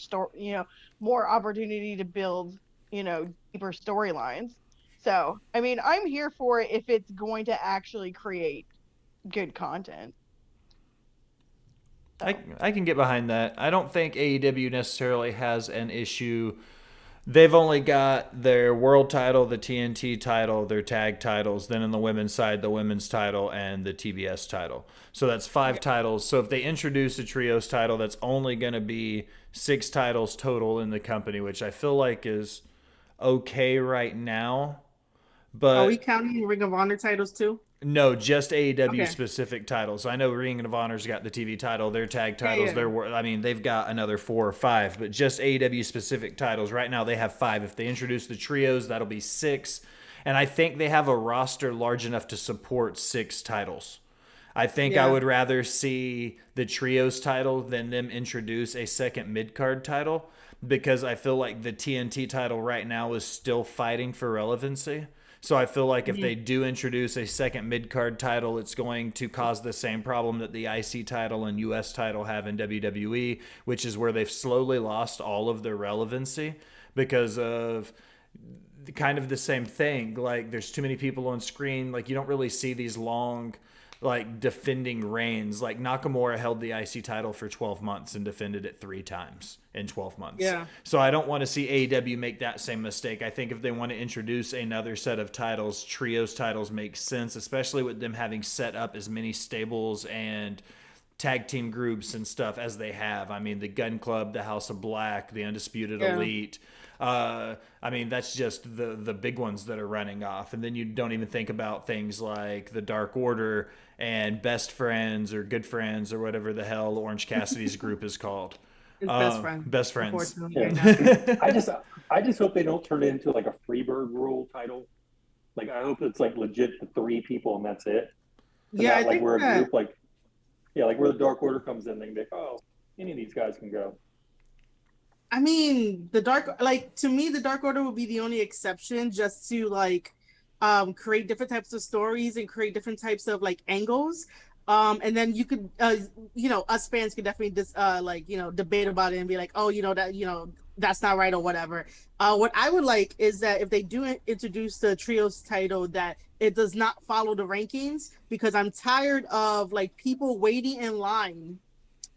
more opportunity to build, deeper storylines. So, I mean, I'm here for it if it's going to actually create good content. I can get behind that. I don't think AEW necessarily has an issue. They've only got their world title, the TNT title, their tag titles, then on the women's side, the women's title and the TBS title. So that's 5 titles. So if they introduce a trios title, that's only going to be 6 titles total in the company, which I feel like is okay right now. But are we counting Ring of Honor titles too? No, just AEW specific titles. I know Ring of Honor's got the TV title, their tag titles, they've got another 4 or 5, but just AEW specific titles. Right now they have 5. If they introduce the trios, that'll be 6. And I think they have a roster large enough to support 6 titles. I think I would rather see the trios title than them introduce a second mid-card title, because I feel like the TNT title right now is still fighting for relevancy. So I feel like if they do introduce a second mid-card title, it's going to cause the same problem that the IC title and US title have in WWE, which is where they've slowly lost all of their relevancy because of kind of the same thing. Like there's too many people on screen. Like you don't really see these long defending reigns. Like Nakamura held the IC title for 12 months and defended it 3 times in 12 months. Yeah. So I don't want to see AEW make that same mistake. I think if they want to introduce another set of titles, trios titles make sense, especially with them having set up as many stables and tag team groups and stuff as they have. I mean, the Gun Club, the House of Black, the Undisputed Elite. That's just the big ones that are running off. And then you don't even think about things like the Dark Order and Best Friends or Good Friends or whatever the hell Orange Cassidy's group is called. Best Friends. Yeah. I just hope they don't turn it into like a Freebird rule title. Like I hope it's like legit the 3 people and that's it. And I like think we're that... a group like where the Dark Order comes in, they can be like, oh, any of these guys can go. I mean, to me, the Dark Order would be the only exception, just to create different types of stories and create different types of angles. And then you could, us fans could definitely just debate about it and be like, oh, that's not right or whatever. What I would like is that if they do introduce the trios title, that it does not follow the rankings, because I'm tired of people waiting in line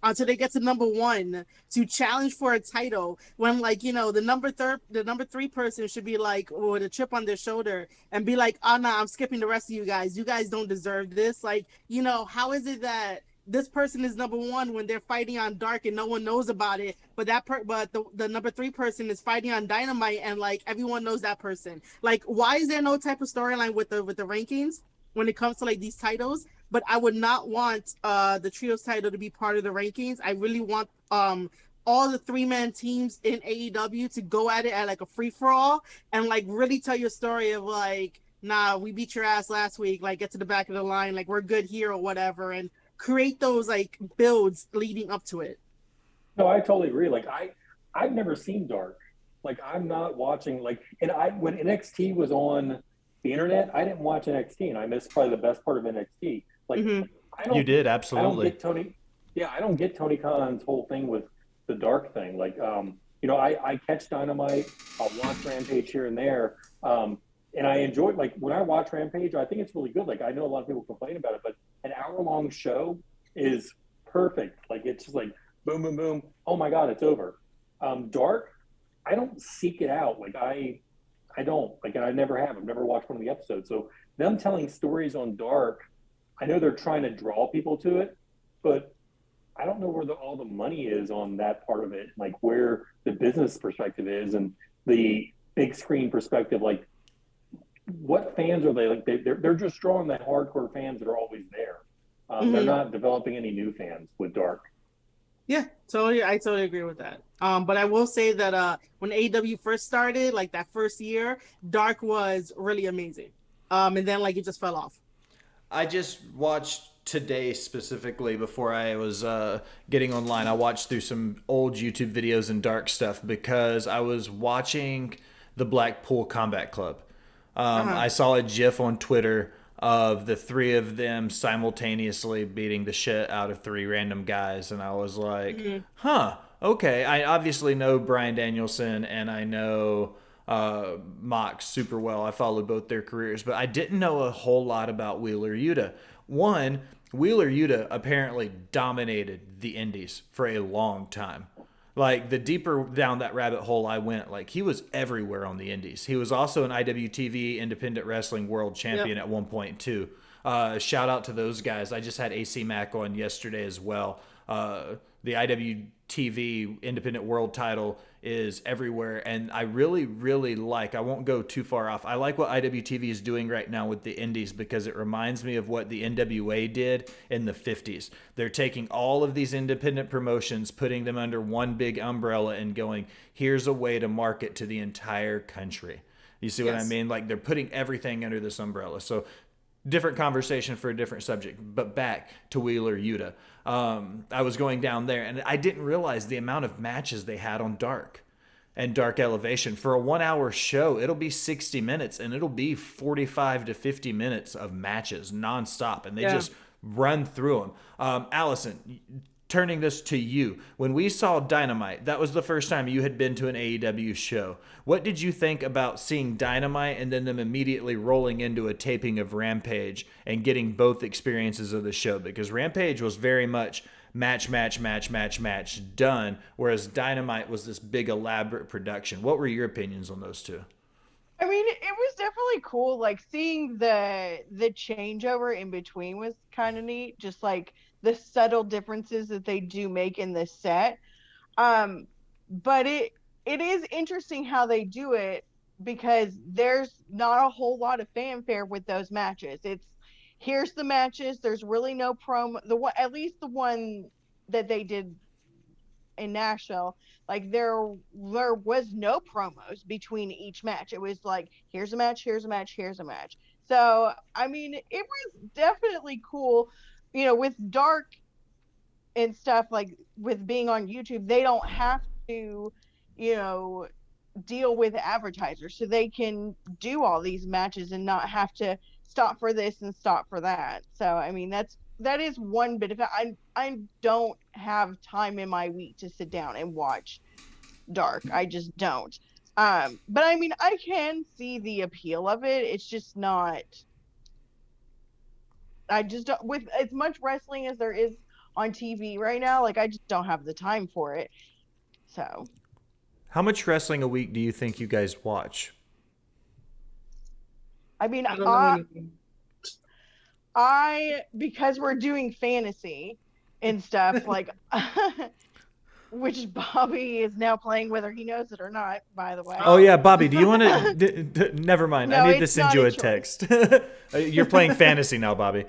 until they get to number 1 to challenge for a title when the number 3 person should be with a chip on their shoulder and be like, oh no, I'm skipping the rest of you guys don't deserve this. How is it that this person is number 1 when they're fighting on Dark and no one knows about it, but the number 3 person is fighting on Dynamite and everyone knows that person? Why is there no type of storyline with the rankings when it comes to these titles? But I would not want the trios title to be part of the rankings. I really want all the 3-man teams in AEW to go at it at a free-for-all and really tell your story of nah, we beat your ass last week, get to the back of the line, we're good here or whatever, and create those builds leading up to it. No, I totally agree. I've never seen Dark. I'm not watching when NXT was on the internet, I didn't watch NXT, and I missed probably the best part of NXT. Like, Mhm. I don't, You did, I don't absolutely. get Tony. Yeah, I don't get Tony Khan's whole thing with the dark thing. Like, I catch Dynamite, I'll watch Rampage here and there, and I enjoy, like, when I watch Rampage, I think it's really good. Like, I know a lot of people complain about it, but an hour-long show is perfect. Like, it's just like boom, boom, boom. Oh my God, it's over. Dark, I don't seek it out. Like, I don't, like, and I never have. I've never watched one of the episodes. So them telling stories on Dark, I know they're trying to draw people to it, but I don't know where all the money is on that part of it, like where the business perspective is and the big screen perspective. Like, what fans are they? Like, they're just drawing the hardcore fans that are always there. They're not developing any new fans with Dark. Yeah, I totally agree with that. But I will say that when AEW first started, like that first year, Dark was really amazing. And then like it just fell off. I just watched today specifically before I was getting online. I watched through some old YouTube videos and Dark stuff because I was watching the Blackpool Combat Club. I saw a GIF on Twitter of the three of them simultaneously beating the shit out of three random guys, and I was like, huh, okay. I obviously know Bryan Danielson and I know Mox super well. I followed both their careers, but I didn't know a whole lot about Wheeler Yuta. One, Wheeler Yuta apparently dominated the indies for a long time. Like, the deeper down that rabbit hole I went, like, he was everywhere on the indies. He was also an IWTV Independent Wrestling World Champion at one point, too. Shout out to those guys. I just had AC Mack on yesterday as well. The IWTV Independent World title is everywhere, and I really, really I won't go too far off, I like what IWTV is doing right now with the indies because it reminds me of what the NWA did in the 50s. They're taking all of these independent promotions, putting them under one big umbrella and going, here's a way to market to the entire country. You see what I mean? Like, they're putting everything under this umbrella. So different conversation for a different subject, but back to Wheeler Yuta. I was going down there, and I didn't realize the amount of matches they had on Dark and Dark Elevation. For a 1 hour show, it'll be 60 minutes, and it'll be 45 to 50 minutes of matches nonstop, and they just run through them. Allison, turning this to you, when we saw Dynamite, that was the first time you had been to an AEW show. What did you think about seeing Dynamite and then them immediately rolling into a taping of Rampage and getting both experiences of the show? Because Rampage was very much match, done, whereas Dynamite was this big elaborate production. What were your opinions on those two? I mean, it was definitely cool. Like, seeing the changeover in between was kind of neat. Just like the subtle differences that they do make in the set. But it is interesting how they do it because there's not a whole lot of fanfare with those matches. It's here's the matches. There's really no promo. At least the one that they did in Nashville, like there was no promos between each match. It was like, here's a match, here's a match, here's a match. So I mean, it was definitely cool. With Dark and stuff, like with being on YouTube, they don't have to, deal with advertisers, so they can do all these matches and not have to stop for this and stop for that. So I mean, that is one bit of it. I don't have time in my week to sit down and watch Dark. I just don't. But I mean, I can see the appeal of it. It's just not. I just don't, with as much wrestling as there is on TV right now, like I just don't have the time for it. So, how much wrestling a week do you think you guys watch? I mean, I don't know anything. Because we're doing fantasy and stuff, like, which Bobby is now playing, whether he knows it or not, by the way. Oh yeah, Bobby, do you want to? Never mind. No, I need to it's send not you a a choice. text. You're playing fantasy now, Bobby.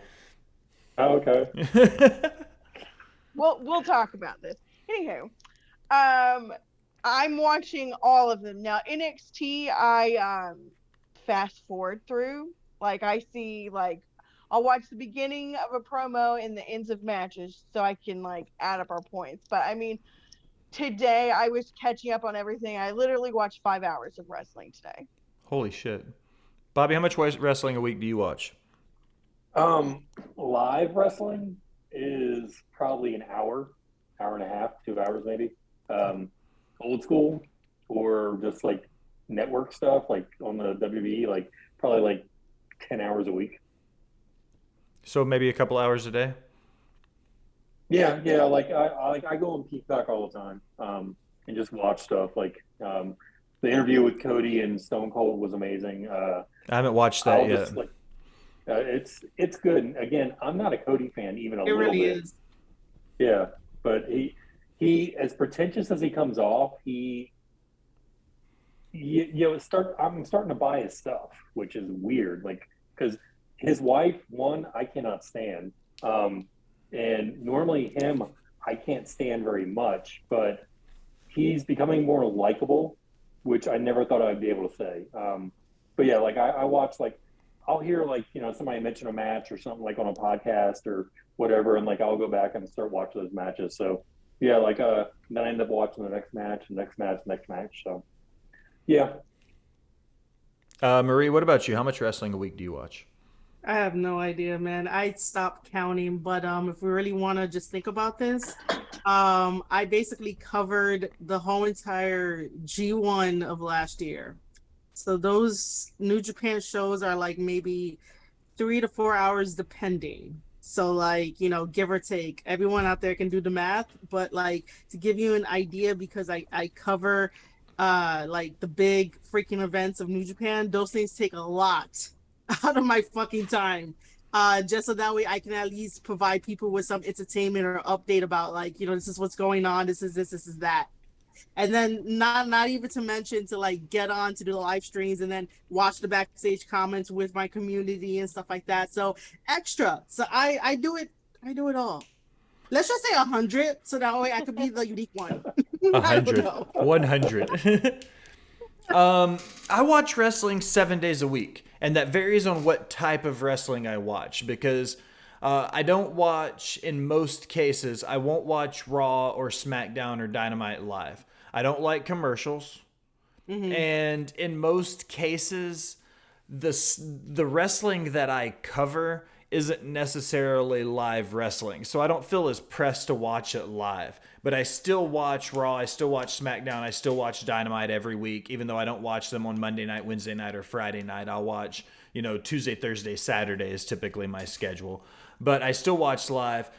Oh, okay. We'll talk about this. Anywho, I'm watching all of them now. NXT, I fast forward through. Like, I see, like, I'll watch the beginning of a promo and the ends of matches so I can, like, add up our points. But I mean, today I was catching up on everything. I literally watched 5 hours of wrestling today. Holy shit. Bobby, how much wrestling a week do you watch? Live wrestling is probably an hour, hour and a half, 2 hours maybe. Old school or just like network stuff, like on the WWE, like probably like 10 hours a week. So maybe a couple hours a day? Yeah. Like I go on Peacock all the time, and just watch stuff. Like the interview with Cody and Stone Cold was amazing. I haven't watched that I'll yet. just like it's good. Again, I'm not a Cody fan even a It little really bit. is. Yeah, but he as pretentious as he comes off, I'm starting to buy his stuff, which is weird. Like because his wife, one, I cannot stand. And normally him, I can't stand very much, but he's becoming more likable, which I never thought I'd be able to say. But yeah, like I watch, like I'll hear like, somebody mention a match or something like on a podcast or whatever, and like I'll go back and start watching those matches. So yeah, like then I end up watching the next match, next match, next match. So yeah. Marie, what about you? How much wrestling a week do you watch? I have no idea, man. I stopped counting, but if we really want to just think about this, I basically covered the whole entire G1 of last year. So those New Japan shows are like maybe 3 to 4 hours depending. So like, give or take. Everyone out there can do the math, but like to give you an idea, because I cover like the big freaking events of New Japan, those things take a lot out of my fucking time, just so that way I can at least provide people with some entertainment or update about like, this is what's going on, this is that, and then not even to mention to like get on to do the live streams and then watch the backstage comments with my community and stuff like that. So extra. So I do it all. Let's just say 100, so that way I could be the unique one. 100. 100. I watch wrestling 7 days a week, and that varies on what type of wrestling I watch, because I don't watch, in most cases, I won't watch Raw or SmackDown or Dynamite live. I don't like commercials. Mm-hmm. And in most cases, the wrestling that I cover isn't necessarily live wrestling. So I don't feel as pressed to watch it live. But I still watch Raw, I still watch SmackDown, I still watch Dynamite every week, even though I don't watch them on Monday night, Wednesday night, or Friday night. I'll watch, Tuesday, Thursday, Saturday is typically my schedule. But I still watch live.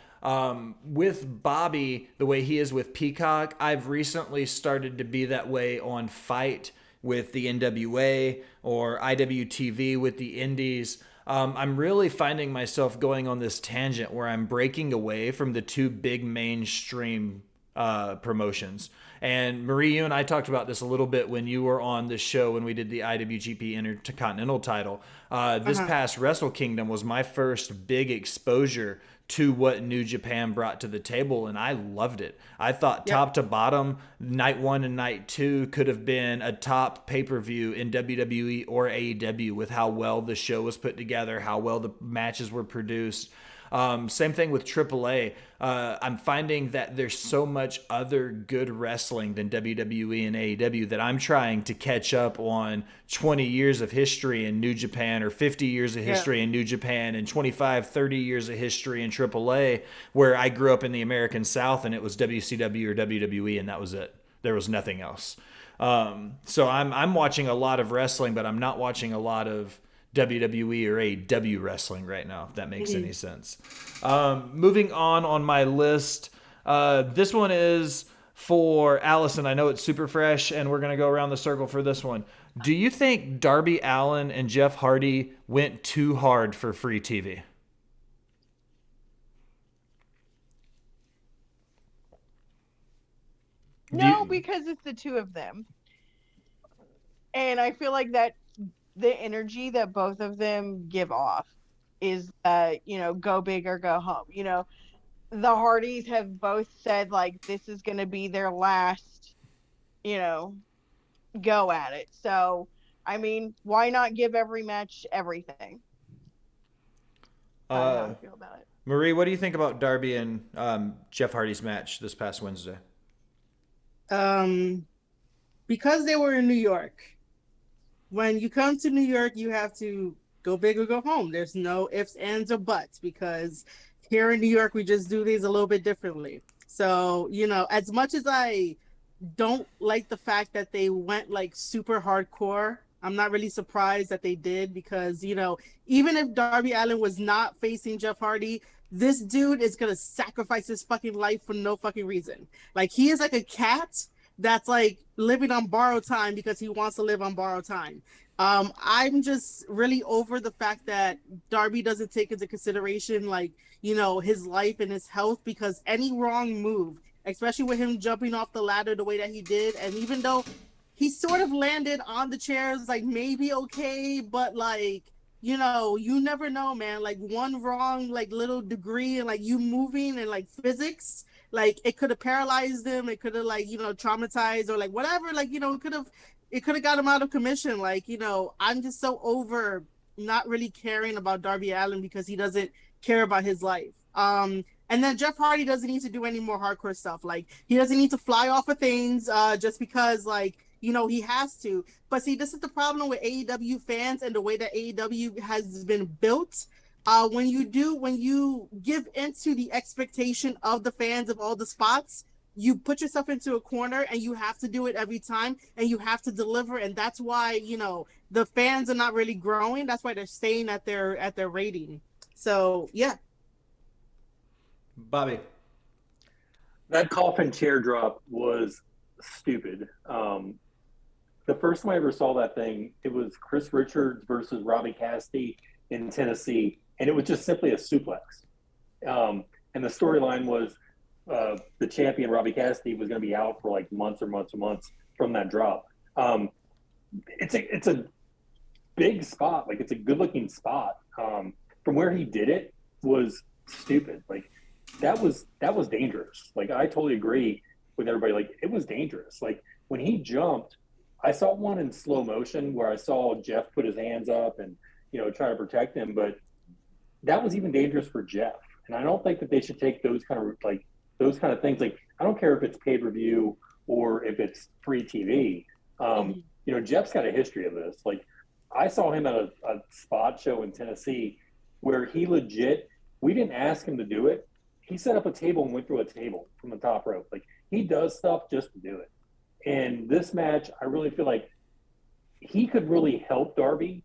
With Bobby, the way he is with Peacock, I've recently started to be that way on Fight with the NWA or IWTV with the Indies. I'm really finding myself going on this tangent where I'm breaking away from the two big mainstream promotions. And Marie, you and I talked about this a little bit when you were on the show when we did the IWGP Intercontinental title. This past Wrestle Kingdom was my first big exposure to what New Japan brought to the table, and I loved it. I thought top to bottom, night 1 and night 2 could have been a top pay-per-view in WWE or AEW with how well the show was put together, how well the matches were produced. Same thing with AAA. I'm finding that there's so much other good wrestling than WWE and AEW that I'm trying to catch up on 20 years of history in New Japan, or 50 years of history in New Japan, and 25, 30 years of history in AAA, where I grew up in the American South and it was WCW or WWE and that was it. There was nothing else. So I'm watching a lot of wrestling, but I'm not watching a lot of WWE or AEW wrestling right now, if that makes any sense. Moving on my list, this one is for Allison. I know it's super fresh, and we're going to go around the circle for this one. Do you think Darby Allin and Jeff Hardy went too hard for free TV? No, because it's the two of them. And I feel like that the energy that both of them give off is go big or go home. The Hardys have both said like this is going to be their last go at it. So I mean, why not give every match everything? That's how I feel about it. Marie, what do you think about Darby and Jeff Hardy's match this past Wednesday? Because they were in New York, when you come to New York, you have to go big or go home. There's no ifs, ands, or buts because here in New York, we just do things a little bit differently. So, as much as I don't like the fact that they went like super hardcore, I'm not really surprised that they did because, even if Darby Allin was not facing Jeff Hardy, this dude is going to sacrifice his fucking life for no fucking reason. Like, he is like a cat that's like living on borrowed time because he wants to live on borrowed time. I'm just really over the fact that Darby doesn't take into consideration like, his life and his health, because any wrong move, especially with him jumping off the ladder the way that he did, and even though he sort of landed on the chairs like maybe okay, but like, you never know, man. Like one wrong like little degree and like you moving and like physics, like it could have paralyzed him, it could have like traumatized or like whatever, like it could have got him out of commission. Like I'm just so over not really caring about Darby Allin because he doesn't care about his life. And then Jeff Hardy doesn't need to do any more hardcore stuff. Like he doesn't need to fly off of things just because like he has to. But see, this is the problem with AEW fans and the way that AEW has been built. When you give into the expectation of the fans of all the spots, you put yourself into a corner and you have to do it every time and you have to deliver. And that's why, the fans are not really growing. That's why they're staying at their rating. So yeah. Bobby. That coffin chair drop was stupid. The first time I ever saw that thing, it was Chris Richards versus Robbie Cassidy in Tennessee, and it was just simply a suplex. And the storyline was the champion Robbie Cassidy was going to be out for like months from that drop. It's a big spot, like it's a good looking spot. From where he did it was stupid. Like that was dangerous. Like I totally agree with everybody. Like it was dangerous. Like when he jumped, I saw one in slow motion where I saw Jeff put his hands up and try to protect him, but that was even dangerous for Jeff. And I don't think that they should take those kind of things. Like I don't care if it's pay-per-view or if it's free TV. Jeff's got a history of this. Like I saw him at a spot show in Tennessee where he legit, we didn't ask him to do it. He set up a table and went through a table from the top rope. Like he does stuff just to do it. And this match, I really feel like he could really help Darby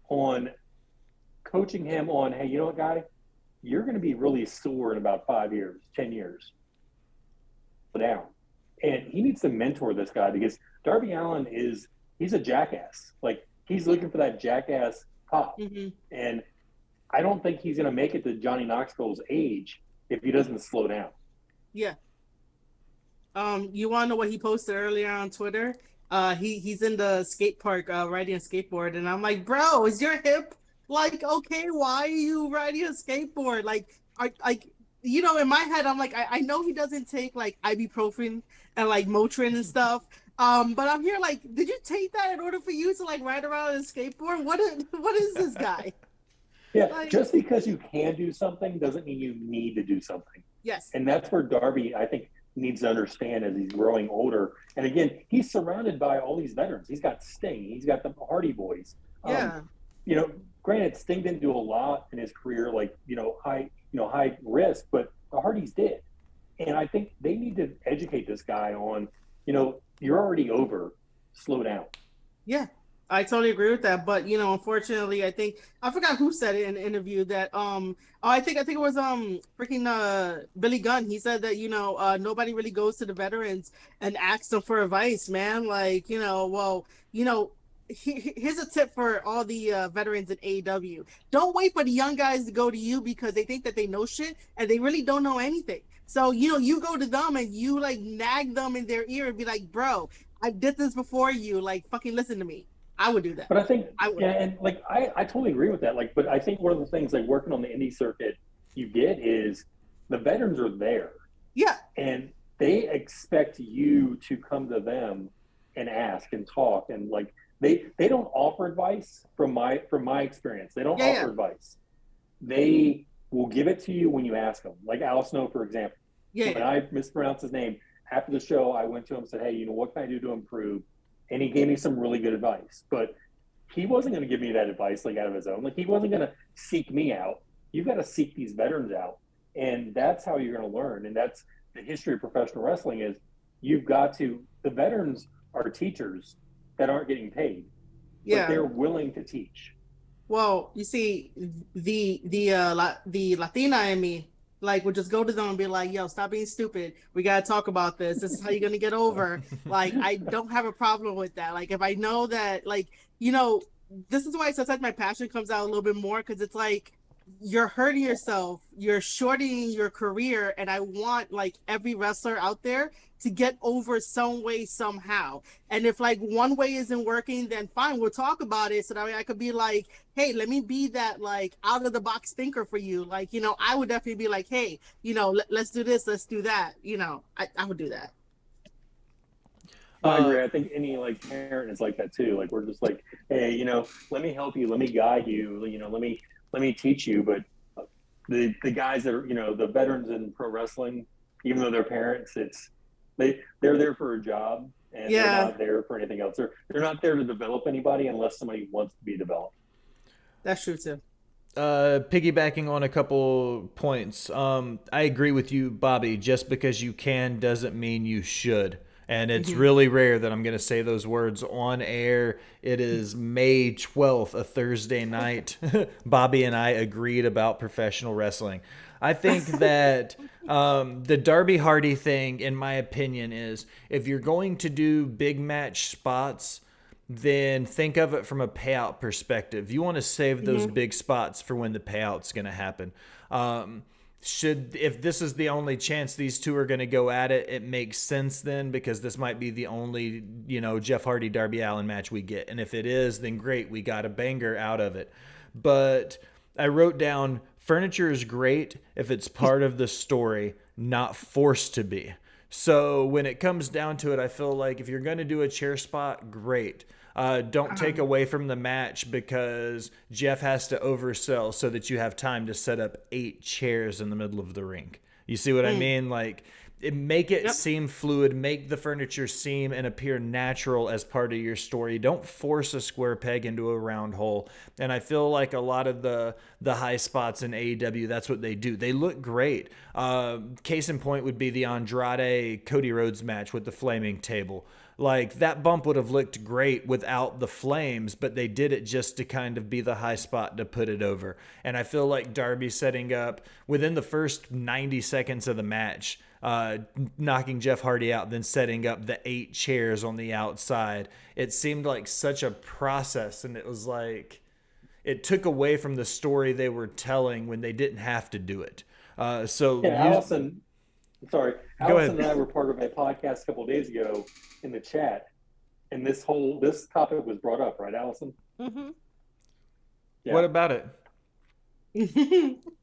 on coaching him on, hey, you know what, guy? You're going to be really sore in about 5 years, 10 years. Down. And he needs to mentor this guy because Darby Allin he's a jackass. Like he's looking for that jackass pop. Mm-hmm. And I don't think he's going to make it to Johnny Knoxville's age if he doesn't slow down. Yeah. You want to know what he posted earlier on Twitter? He's in the skate park riding a skateboard, and I'm like, bro, is your hip like okay? Why are you riding a skateboard? Like, in my head, I'm like, I know he doesn't take like ibuprofen and like Motrin and stuff. But I'm here like, did you take that in order for you to like ride around on a skateboard? What is this guy? Yeah, like, just because you can do something doesn't mean you need to do something. Yes. And that's where Darby, I think, needs to understand as he's growing older. And again, he's surrounded by all these veterans. He's got Sting. He's got the Hardy Boys. Yeah. Granted, Sting didn't do a lot in his career, like, high risk, but the Hardys did. And I think they need to educate this guy on, you're already over, slow down. Yeah. I totally agree with that, but unfortunately, I forgot who said it in the interview that I think it was freaking Billy Gunn. He said that nobody really goes to the veterans and asks them for advice, man. Like here's a tip for all the veterans in AEW: don't wait for the young guys to go to you because they think that they know shit and they really don't know anything. So you go to them and you like nag them in their ear and be like, bro, I did this before you. Like fucking listen to me. I would do that. But I think, and like, I totally agree with that. Like, but I think one of the things like working on the indie circuit you get is the veterans are there. Yeah. And they expect you to come to them and ask and talk. And like, they don't offer advice from my experience. They don't offer advice. They will give it to you when you ask them. Like Alison, for example. Yeah. When I mispronounced his name, after the show, I went to him and said, hey, what can I do to improve? and he gave me some really good advice. But he wasn't going to give me that advice like out of his own. Like, he wasn't going to seek me out. You've got to seek these veterans out, and that's how you're going to learn. And that's the history of professional wrestling is you've got to. The veterans are teachers that aren't getting paid, but they're willing to teach. Well, you see, the Latina in me, like, would just go to them and be like, yo, stop being stupid. We got to talk about this. This is how you're going to get over. Like, I don't have a problem with that. Like, if I know that, like, you know, this is why sometimes my passion comes out a little bit more, because it's like, you're hurting yourself, you're shortening your career, and I want, like, every wrestler out there to get over some way, somehow. And if, like, one way isn't working, then fine, we'll talk about it, so that way I could be like, hey, let me be that, like, out of the box thinker for you. Like, you know, I would definitely be like, hey, you know, let's do this, let's do that. You know, I would do that. I agree. I think any, like, parent is like that too. Like, we're just like, hey, you know, let me help you, let me guide you, you know, let me teach you. But the guys that are, you know, the veterans in pro wrestling, even though they're parents, they're there for a job, and they're not there for anything else. They're not there to develop anybody unless somebody wants to be developed. That's true too. Piggybacking on a couple points, I agree with you, Bobby. Just because you can doesn't mean you should. And it's really rare that I'm going to say those words on air. It is May 12th, a Thursday night. Bobby and I agreed about professional wrestling. I think that the Darby Hardy thing, in my opinion, is if you're going to do big match spots, then think of it from a payout perspective. You want to save those big spots for when the payout's going to happen. If this is the only chance these two are going to go at it, it makes sense then, because this might be the only, you know, Jeff Hardy Darby Allin match we get. And if it is, then great, we got a banger out of it. But I wrote down, furniture is great if it's part of the story, not forced to be. So when it comes down to it, I feel like if you're going to do a chair spot, great. Don't take away from the match because Jeff has to oversell so that you have time to set up 8 chairs in the middle of the ring. You see what I mean? Like, make it seem fluid, make the furniture seem and appear natural as part of your story. Don't force a square peg into a round hole. And I feel like a lot of the high spots in AEW, that's what they do. They look great. Case in point would be the Andrade Cody Rhodes match with the flaming table. Like, that bump would have looked great without the flames, but they did it just to kind of be the high spot to put it over. And I feel like Darby setting up within the first 90 seconds of the match, knocking Jeff Hardy out, then setting up the 8 chairs on the outside. It seemed like such a process, and it was like it took away from the story they were telling when they didn't have to do it. Allison, Go Allison ahead. and I were part of a podcast a couple of days ago in the chat, and this topic was brought up, right, Allison? Mm-hmm. Yeah. What about it?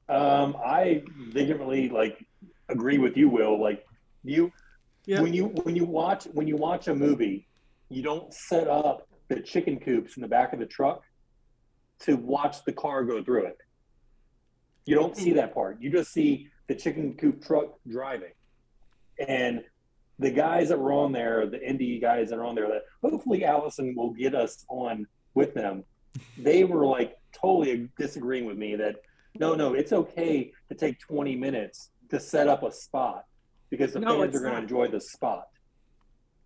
I vehemently agree with you, Will. Like, when you watch a movie, you don't set up the chicken coops in the back of the truck to watch the car go through it. You don't see that part. You just see the chicken coop truck driving. And the guys that were on there, the indie guys that are on there, that hopefully Allison will get us on with them, they were like totally disagreeing with me that no, it's okay to take 20 minutes to set up a spot because the fans are going to enjoy the spot.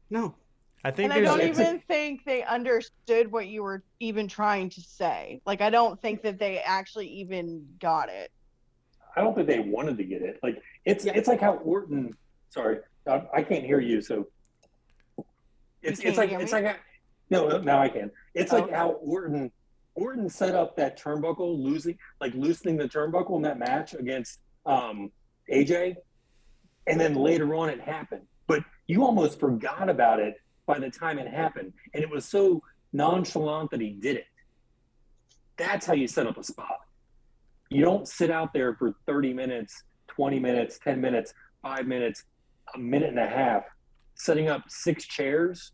No. I think And I don't even think they understood what you were even trying to say. Like, I don't think that they actually even got it. I don't think they wanted to get it. Like, it's like how Orton. Sorry, I can't hear you. So it's like no, now I can. It's like how Orton set up that turnbuckle, loosening the turnbuckle in that match against AJ, and then later on it happened. But you almost forgot about it by the time it happened, and it was so nonchalant that he did it. That's how you set up a spot. You don't sit out there for 30 minutes, 20 minutes, 10 minutes, 5 minutes, a minute and a half, setting up 6 chairs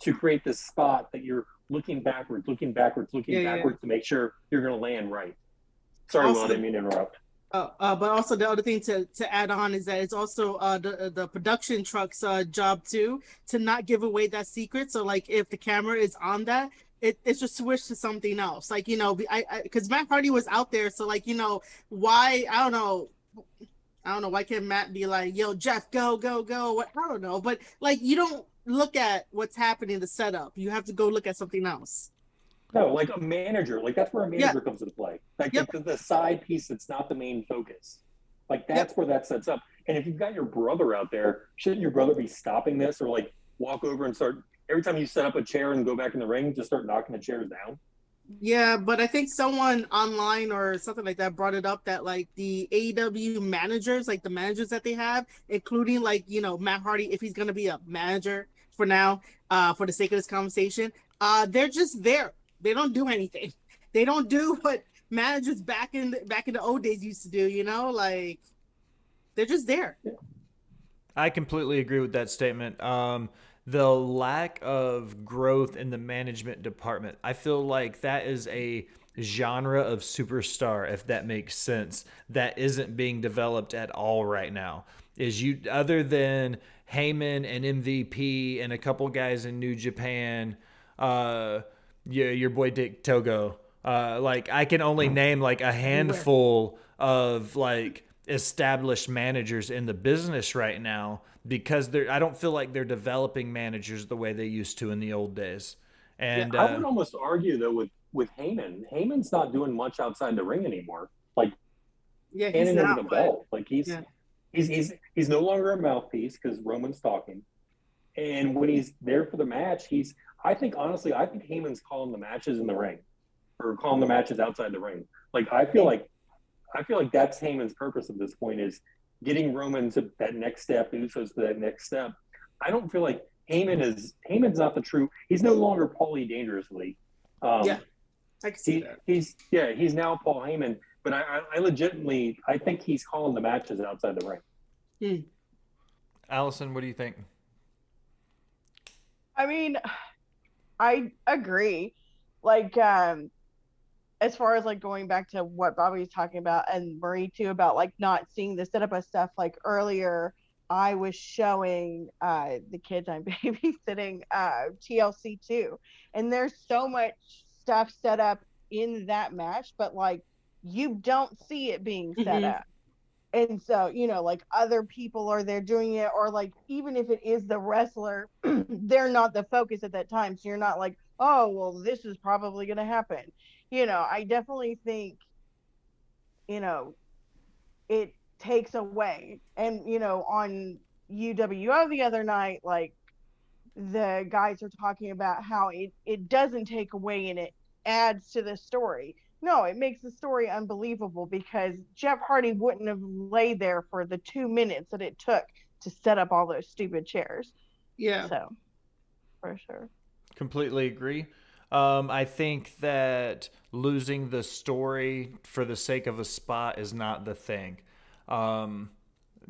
to create this spot that you're looking backwards to make sure you're going to land right. Sorry, Will, I didn't mean to interrupt. But also the other thing to add on is that it's also the production truck's job too to not give away that secret. So like if the camera is on that, it's just switch to something else. Like I because Matt Hardy was out there, so like why I don't know why can't Matt be like, yo Jeff, go go go? What I don't know, but like you don't look at what's happening in the setup. You have to go look at something else. No, like a manager, like that's where a manager Yeah. comes into play. Like Yep. the side piece that's not the main focus. Like that's where that sets up. And if you've got your brother out there, shouldn't your brother be stopping this or like walk over and start every time you set up a chair and go back in the ring, just start knocking the chairs down? Yeah, but I think someone online or something like that brought it up that like the AEW managers, like the managers that they have, including like, Matt Hardy, if he's gonna be a manager for now, for the sake of this conversation, they're just there. They don't do anything. They don't do what managers back in the old days used to do, like they're just there. I completely agree with that statement. The lack of growth in the management department, I feel like that is a genre of superstar, if that makes sense, that isn't being developed at all right now. Is you other than Heyman and MVP and a couple guys in New Japan, your boy Dick Togo. Like I can only name like a handful of like established managers in the business right now because I don't feel like they're developing managers the way they used to in the old days. And I would almost argue though with Heyman. Heyman's not doing much outside the ring anymore. Like Yeah, he's handing over not. the But belt. Like yeah. he's no longer a mouthpiece because Roman's talking. And when he's there for the match, I think Heyman's calling the matches in the ring or calling the matches outside the ring. Like I feel like that's Heyman's purpose at this point is getting Roman to that next step, Usos to that next step. I don't feel like Heyman's not the true. He's no longer Paulie Dangerously. Yeah, I can see that. He's now Paul Heyman, but I legitimately think he's calling the matches outside the ring. Allison, what do you think? I mean, I agree. Like, as far as like going back to what Bobby was talking about and Marie too about like not seeing the setup of stuff, like earlier I was showing the kids I'm babysitting TLC too, and there's so much stuff set up in that match, but like you don't see it being set up. And so, like other people are there doing it, or like even if it is the wrestler, they're not the focus at that time. So you're not like, oh, well, this is probably going to happen. I definitely think, it takes away. And, on UWO the other night, like the guys are talking about how it doesn't take away and it adds to the story. No, it makes the story unbelievable because Jeff Hardy wouldn't have laid there for the 2 minutes that it took to set up all those stupid chairs. Yeah. So, for sure. Completely agree. I think that losing the story for the sake of a spot is not the thing.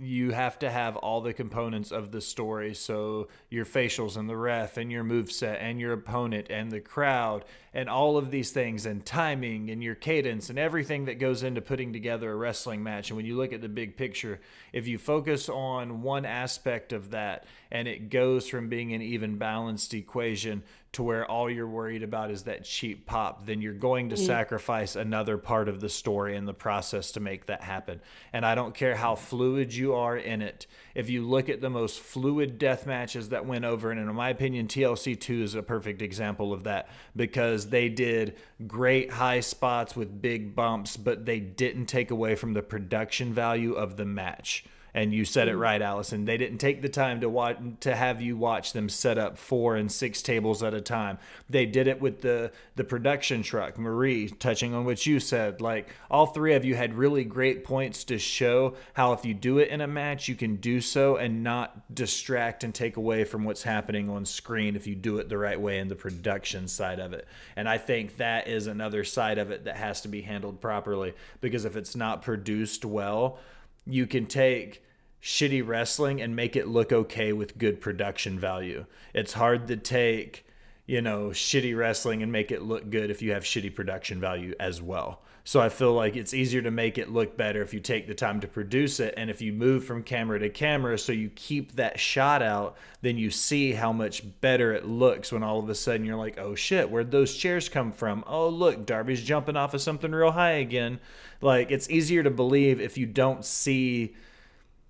You have to have all the components of the story. So your facials and the ref and your moveset and your opponent and the crowd and all of these things and timing and your cadence and everything that goes into putting together a wrestling match. And when you look at the big picture, if you focus on one aspect of that and it goes from being an even balanced equation to where all you're worried about is that cheap pop, then you're going to sacrifice another part of the story in the process to make that happen. And I don't care how fluid you are in it. If you look at the most fluid death matches that went over, and in my opinion, TLC 2 is a perfect example of that because they did great high spots with big bumps, but they didn't take away from the production value of the match. And you said it right, Allison. They didn't take the time to have you watch them set up 4 and 6 tables at a time. They did it with the production truck. Marie, touching on what you said, like all three of you had really great points to show how if you do it in a match, you can do so and not distract and take away from what's happening on screen if you do it the right way in the production side of it. And I think that is another side of it that has to be handled properly because if it's not produced well, you can take shitty wrestling and make it look okay with good production value. It's hard to take, shitty wrestling and make it look good if you have shitty production value as well. So I feel like it's easier to make it look better if you take the time to produce it. And if you move from camera to camera, so you keep that shot out, then you see how much better it looks when all of a sudden you're like, oh shit, where'd those chairs come from? Oh, look, Darby's jumping off of something real high again. Like, it's easier to believe if you don't see,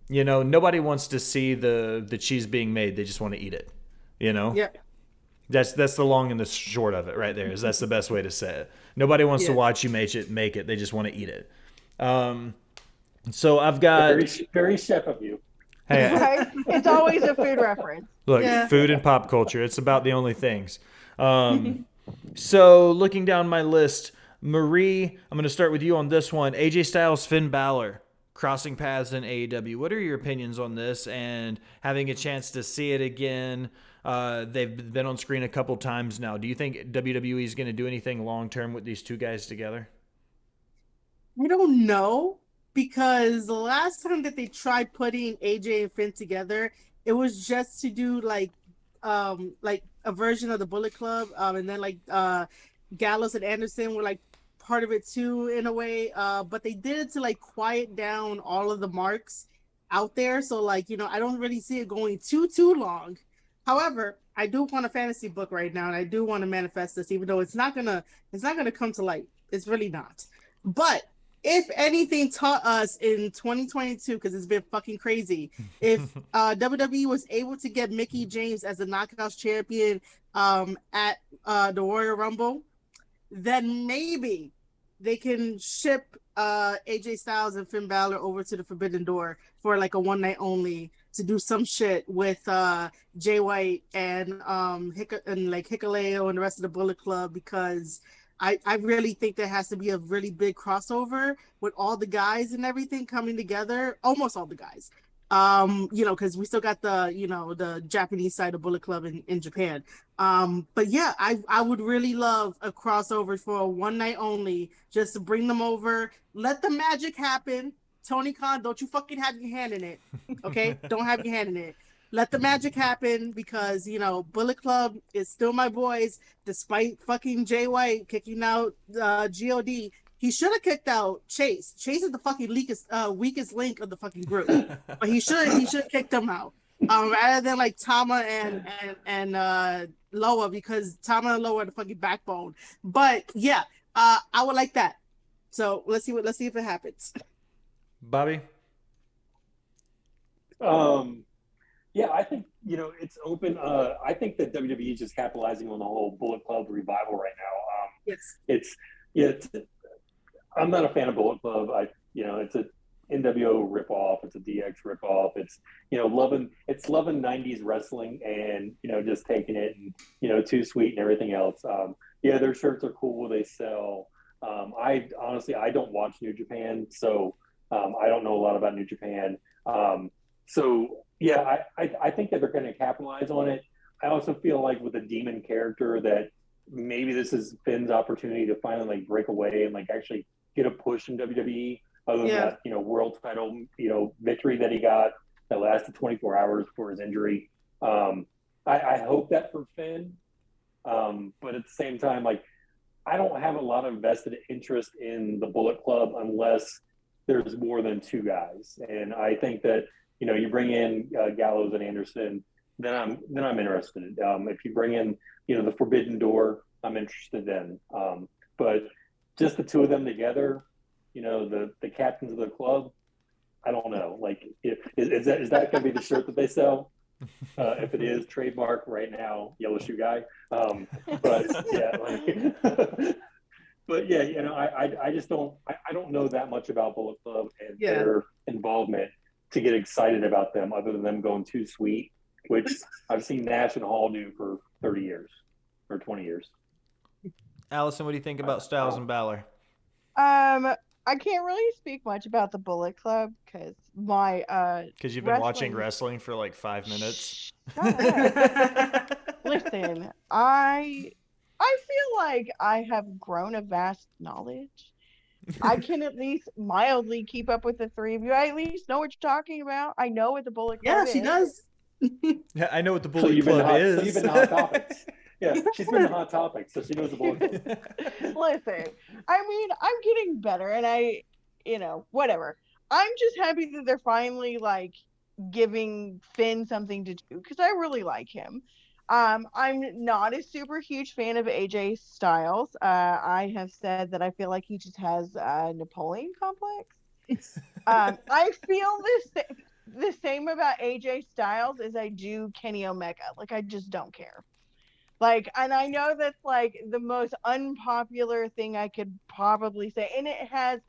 nobody wants to see the cheese being made. They just want to eat it, Yeah. That's the long and the short of it right there. That's the best way to say it. Nobody wants to watch you make it. They just want to eat it. So I've got very, very chef of you. Hey, Right? It's always a food reference. look, food and pop culture. It's about the only things. So looking down my list, Marie, I'm going to start with you on this one. AJ Styles, Finn Balor, crossing paths in AEW. What are your opinions on this and having a chance to see it again? They've been on screen a couple times now. Do you think WWE is going to do anything long term with these two guys together? I don't know, because the last time that they tried putting AJ and Finn together, it was just to do like a version of the Bullet Club, and then Gallows and Anderson were like part of it too in a way. But they did it to like quiet down all of the marks out there. So I don't really see it going too long. However, I do want a fantasy book right now, and I do want to manifest this, even though it's not gonna come to light. It's really not. But if anything taught us in 2022, because it's been fucking crazy, if WWE was able to get Mickie James as the Knockouts champion at the Royal Rumble, then maybe they can ship AJ Styles and Finn Balor over to the Forbidden Door for like a one night only to do some shit with Jay White and Hikuleo and the rest of the Bullet Club, because I really think there has to be a really big crossover with all the guys and everything coming together, almost all the guys. Because we still got the Japanese side of Bullet Club in Japan. But yeah, I would really love a crossover for a one night only, just to bring them over, let the magic happen. Tony Khan, don't you fucking have your hand in it, okay? Don't have your hand in it. Let the magic happen, because Bullet Club is still my boys, despite fucking Jay White kicking out God. He should have kicked out Chase. Chase is the fucking weakest link of the fucking group, but he should have kicked them out, rather than like Tama and Loa, because Tama and Loa are the fucking backbone. But yeah, I would like that. So let's see if it happens. Bobby? Yeah, I think it's open. I think that WWE is just capitalizing on the whole Bullet Club revival right now. Yes. I'm not a fan of Bullet Club. It's a NWO ripoff. It's a DX ripoff. It's loving 90s wrestling and just taking it and too sweet and everything else. Their shirts are cool. They sell. I honestly don't watch New Japan, so I don't know a lot about New Japan. So yeah, I think that they're going to capitalize on it. I also feel like with the Demon character that maybe this is Finn's opportunity to finally break away and actually get a push in WWE, other than that world title victory that he got that lasted 24 hours before his injury. I hope that for Finn, but at the same time, I don't have a lot of vested interest in the Bullet Club unless there's more than two guys, and I think that you bring in Gallows and Anderson, then I'm interested. If you bring in the Forbidden Door, I'm interested then. But just the two of them together, the captains of the club, I don't know. Is that going to be the shirt that they sell? If it is, trademark right now, Yellow Shoe Guy. But yeah, but yeah, I just don't know that much about Bullet Club and their involvement to get excited about them, other than them going too sweet, which I've seen Nash and Hall do for 30 years or 20 years. Allison, what do you think about Styles and Balor? I can't really speak much about the Bullet Club because you've been watching wrestling for like 5 minutes. Listen, I feel like I have grown a vast knowledge. I can at least mildly keep up with the three of you. I at least know what you're talking about. I know what the Bullet Club is. Yeah, she does. Yeah, I know what the Bullet Club is. So you've been Hot Topics. Yeah, she's been the hot topic, so she knows the book. Listen, I mean, I'm getting better, and whatever. I'm just happy that they're finally like giving Finn something to do because I really like him. I'm not a super huge fan of AJ Styles. I have said that I feel like he just has a Napoleon complex. I feel the same about AJ Styles as I do Kenny Omega. Like, I just don't care. Like, and I know that's like the most unpopular thing I could probably say, and it has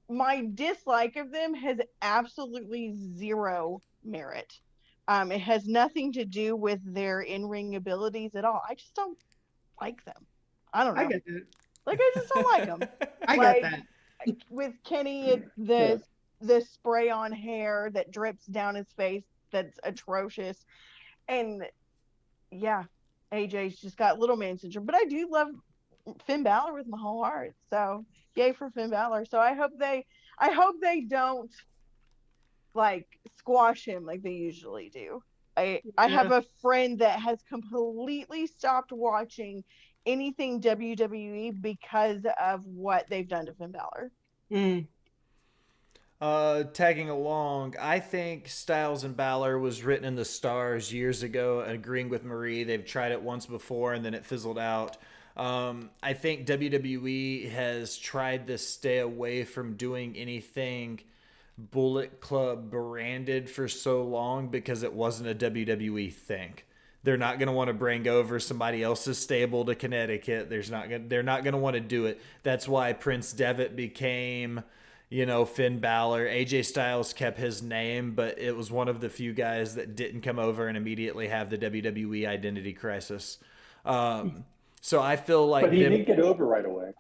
my dislike of them has absolutely zero merit. It has nothing to do with their in-ring abilities at all. I just don't like them. I don't know. I get that. Like, I just don't like them. I Like, get that. with Kenny, it's the spray on hair that drips down his face that's atrocious. And yeah, AJ's just got little man syndrome. But I do love Finn Balor with my whole heart. So yay for Finn Balor. So I hope they don't like squash him like they usually do. I have a friend that has completely stopped watching anything WWE because of what they've done to Finn Balor. Tagging along, I think Styles and Balor was written in the stars years ago. Agreeing with Marie, they've tried it once before and then it fizzled out. I think WWE has tried to stay away from doing anything Bullet Club branded for so long because it wasn't a WWE thing. They're not going to want to bring over somebody else's stable to Connecticut. They're not going to want to do it. That's why Prince Devitt became, Finn Balor. AJ Styles kept his name, but it was one of the few guys that didn't come over and immediately have the WWE identity crisis. So I feel like... But he didn't get over right away.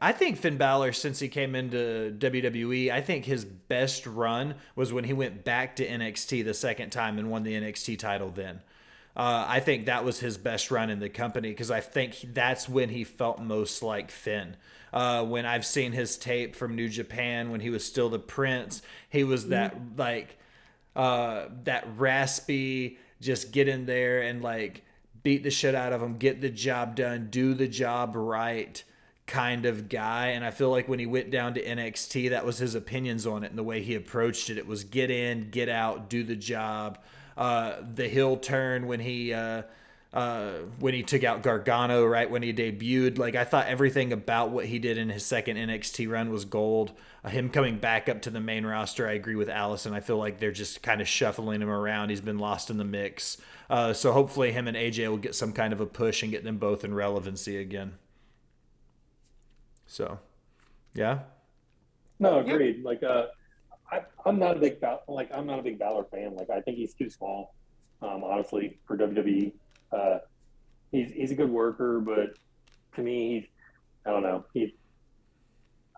I think Finn Balor, since he came into WWE, I think his best run was when he went back to NXT the second time and won the NXT title then. I think that was his best run in the company because I think that's when he felt most like Finn. When I've seen his tape from New Japan when he was still the Prince, he was that that raspy, just get in there and like beat the shit out of him, get the job done, do the job right kind of guy. And I feel like when he went down to NXT, that was his opinions on it and the way he approached it. It was get in, get out, do the job. The heel turn when he took out Gargano, right when he debuted, like I thought everything about what he did in his second NXT run was gold. Him coming back up to the main roster, I agree with Allison. I feel like they're just kind of shuffling him around. He's been lost in the mix. So hopefully him and AJ will get some kind of a push and get them both in relevancy again. So, yeah. No, agreed. Like, I'm not a big Balor fan. Like, I think he's too small, honestly, for WWE. He's a good worker, but to me, I don't know.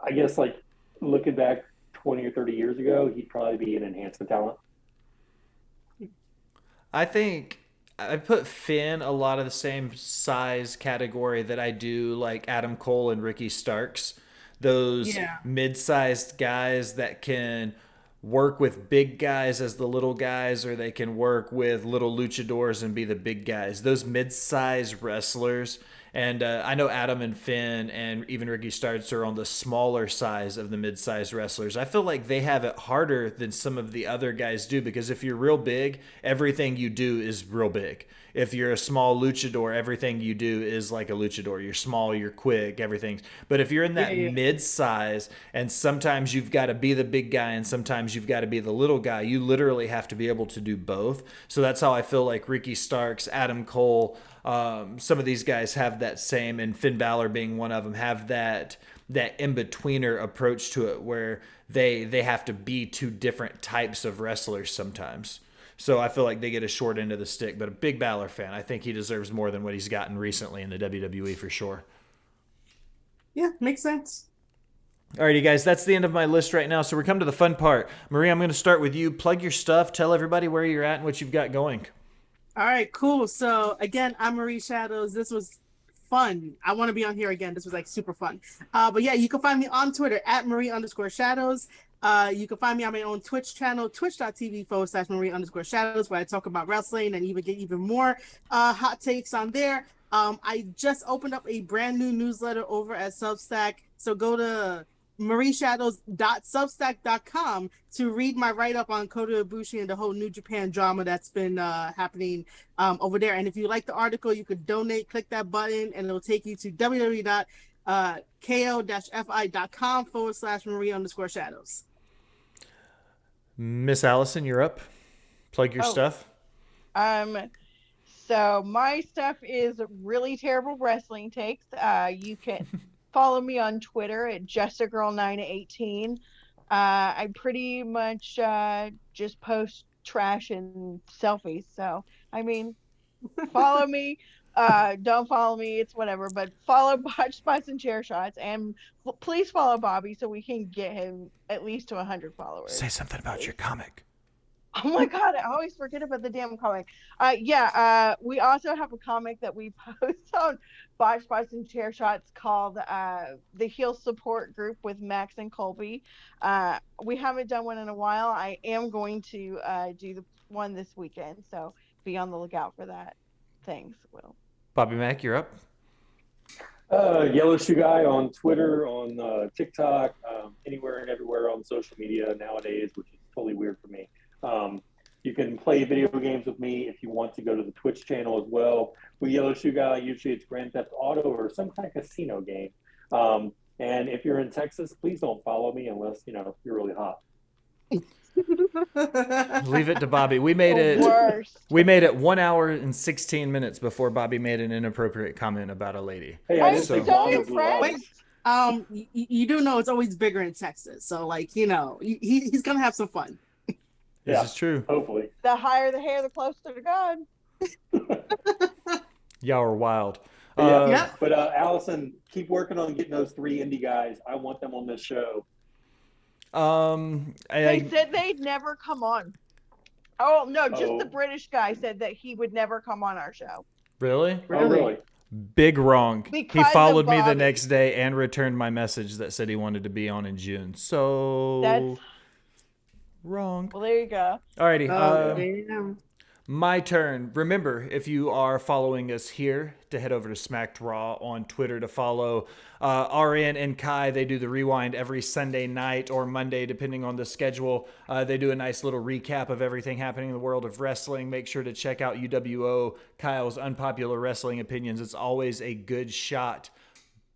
I guess like looking back 20 or 30 years ago, he'd probably be an enhancement talent. I think I put Finn a lot of the same size category that I do like Adam Cole and Ricky Starks. Those mid-sized guys that can work with big guys as the little guys, or they can work with little luchadors and be the big guys. Those mid-sized wrestlers. And I know Adam and Finn and even Ricky Starks are on the smaller size of the mid-sized wrestlers. I feel like they have it harder than some of the other guys do because if you're real big, everything you do is real big. If you're a small luchador, everything you do is like a luchador. You're small, you're quick, everything. But if you're in that mid-size and sometimes you've got to be the big guy and sometimes you've got to be the little guy, you literally have to be able to do both. So that's how I feel like Ricky Starks, Adam Cole, some of these guys have that same, and Finn Balor being one of them, have that in-betweener approach to it where they have to be two different types of wrestlers sometimes. So I feel like they get a short end of the stick, but a big Balor fan. I think he deserves more than what he's gotten recently in the WWE for sure. Yeah, makes sense. Alrighty, guys, that's the end of my list right now. So we're coming to the fun part. Maria, I'm going to start with you. Plug your stuff. Tell everybody where you're at and what you've got going. All right, cool. So again, I'm Marie Shadows. This was fun. I want to be on here again. This was like super fun. But yeah, you can find me on Twitter at Marie_Shadows. You can find me on my own Twitch channel, twitch.tv/Marie_shadows, where I talk about wrestling and even get even more hot takes on there. I just opened up a brand new newsletter over at Substack. So go to marieshadows.substack.com to read my write-up on Kota Ibushi and the whole New Japan drama that's been happening over there. And if you like the article, you could donate, click that button, and it'll take you to ko-fi.com/Marie_shadows. Miss Allison, you're up. Plug your stuff. So my stuff is really terrible wrestling takes. You can follow me on Twitter at justagirl918. I pretty much just post trash and selfies. So, I mean, follow me. Don't follow me. It's whatever. But follow Botched Spots and Chair Shots. And please follow Bobby so we can get him at least to 100 followers. Say something about your comic. Oh my God, I always forget about the damn comic. We also have a comic that we post on Botched Spots and Chair Shots called The Heel Support Group with Max and Colby. We haven't done one in a while. I am going to do the one this weekend, so be on the lookout for that. Thanks, Will. Bobby Mack, you're up. Yellow Shoe Guy on Twitter, on TikTok, anywhere and everywhere on social media nowadays, which is totally weird for me. You can play video games with me if you want to go to the Twitch channel as well. With Yellow Shoe Guy, usually it's Grand Theft Auto or some kind of casino game. And if you're in Texas, please don't follow me unless, you're really hot. Leave it to Bobby. We made it 1 hour and 16 minutes before Bobby made an inappropriate comment about a lady. Hey, I'm didn't so say blonde or blue impressed. eyes. You do know it's always bigger in Texas. So, he's going to have some fun. This is true. Hopefully. The higher the hair, the closer to God. Y'all are wild. Yeah. But Allison, keep working on getting those 3 indie guys. I want them on this show. They said they'd never come on. Oh, no, just Oh. the British guy said that he would never come on our show. Really? Oh, really? Big wrong. Because he followed of me the Bobby. next day and returned my message that said he wanted to be on in June. So That's wrong. well, there you go. Alrighty. My turn. Remember, if you are following us here, to head over to Smacked Raw on Twitter to follow RN and Kai. They do the rewind every Sunday night or Monday, depending on the schedule. They do a nice little recap of everything happening in the world of wrestling. Make sure to check out UWO, Kyle's Unpopular Wrestling Opinions. It's always a good shot.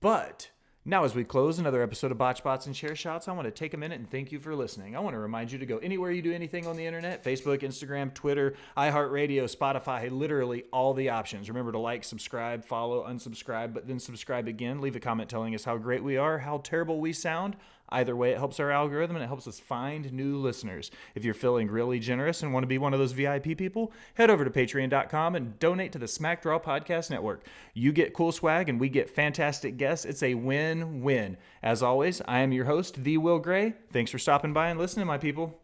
But now, as we close another episode of Botch Bots and Chair Shots, I want to take a minute and thank you for listening. I want to remind you to go anywhere you do anything on the internet, Facebook, Instagram, Twitter, iHeartRadio, Spotify, literally all the options. Remember to like, subscribe, follow, unsubscribe, but then subscribe again. Leave a comment telling us how great we are, how terrible we sound. Either way, it helps our algorithm and it helps us find new listeners. If you're feeling really generous and want to be one of those VIP people, head over to patreon.com and donate to the Smack Draw Podcast Network. You get cool swag and we get fantastic guests. It's a win-win. As always, I am your host, The Will Gray. Thanks for stopping by and listening, my people.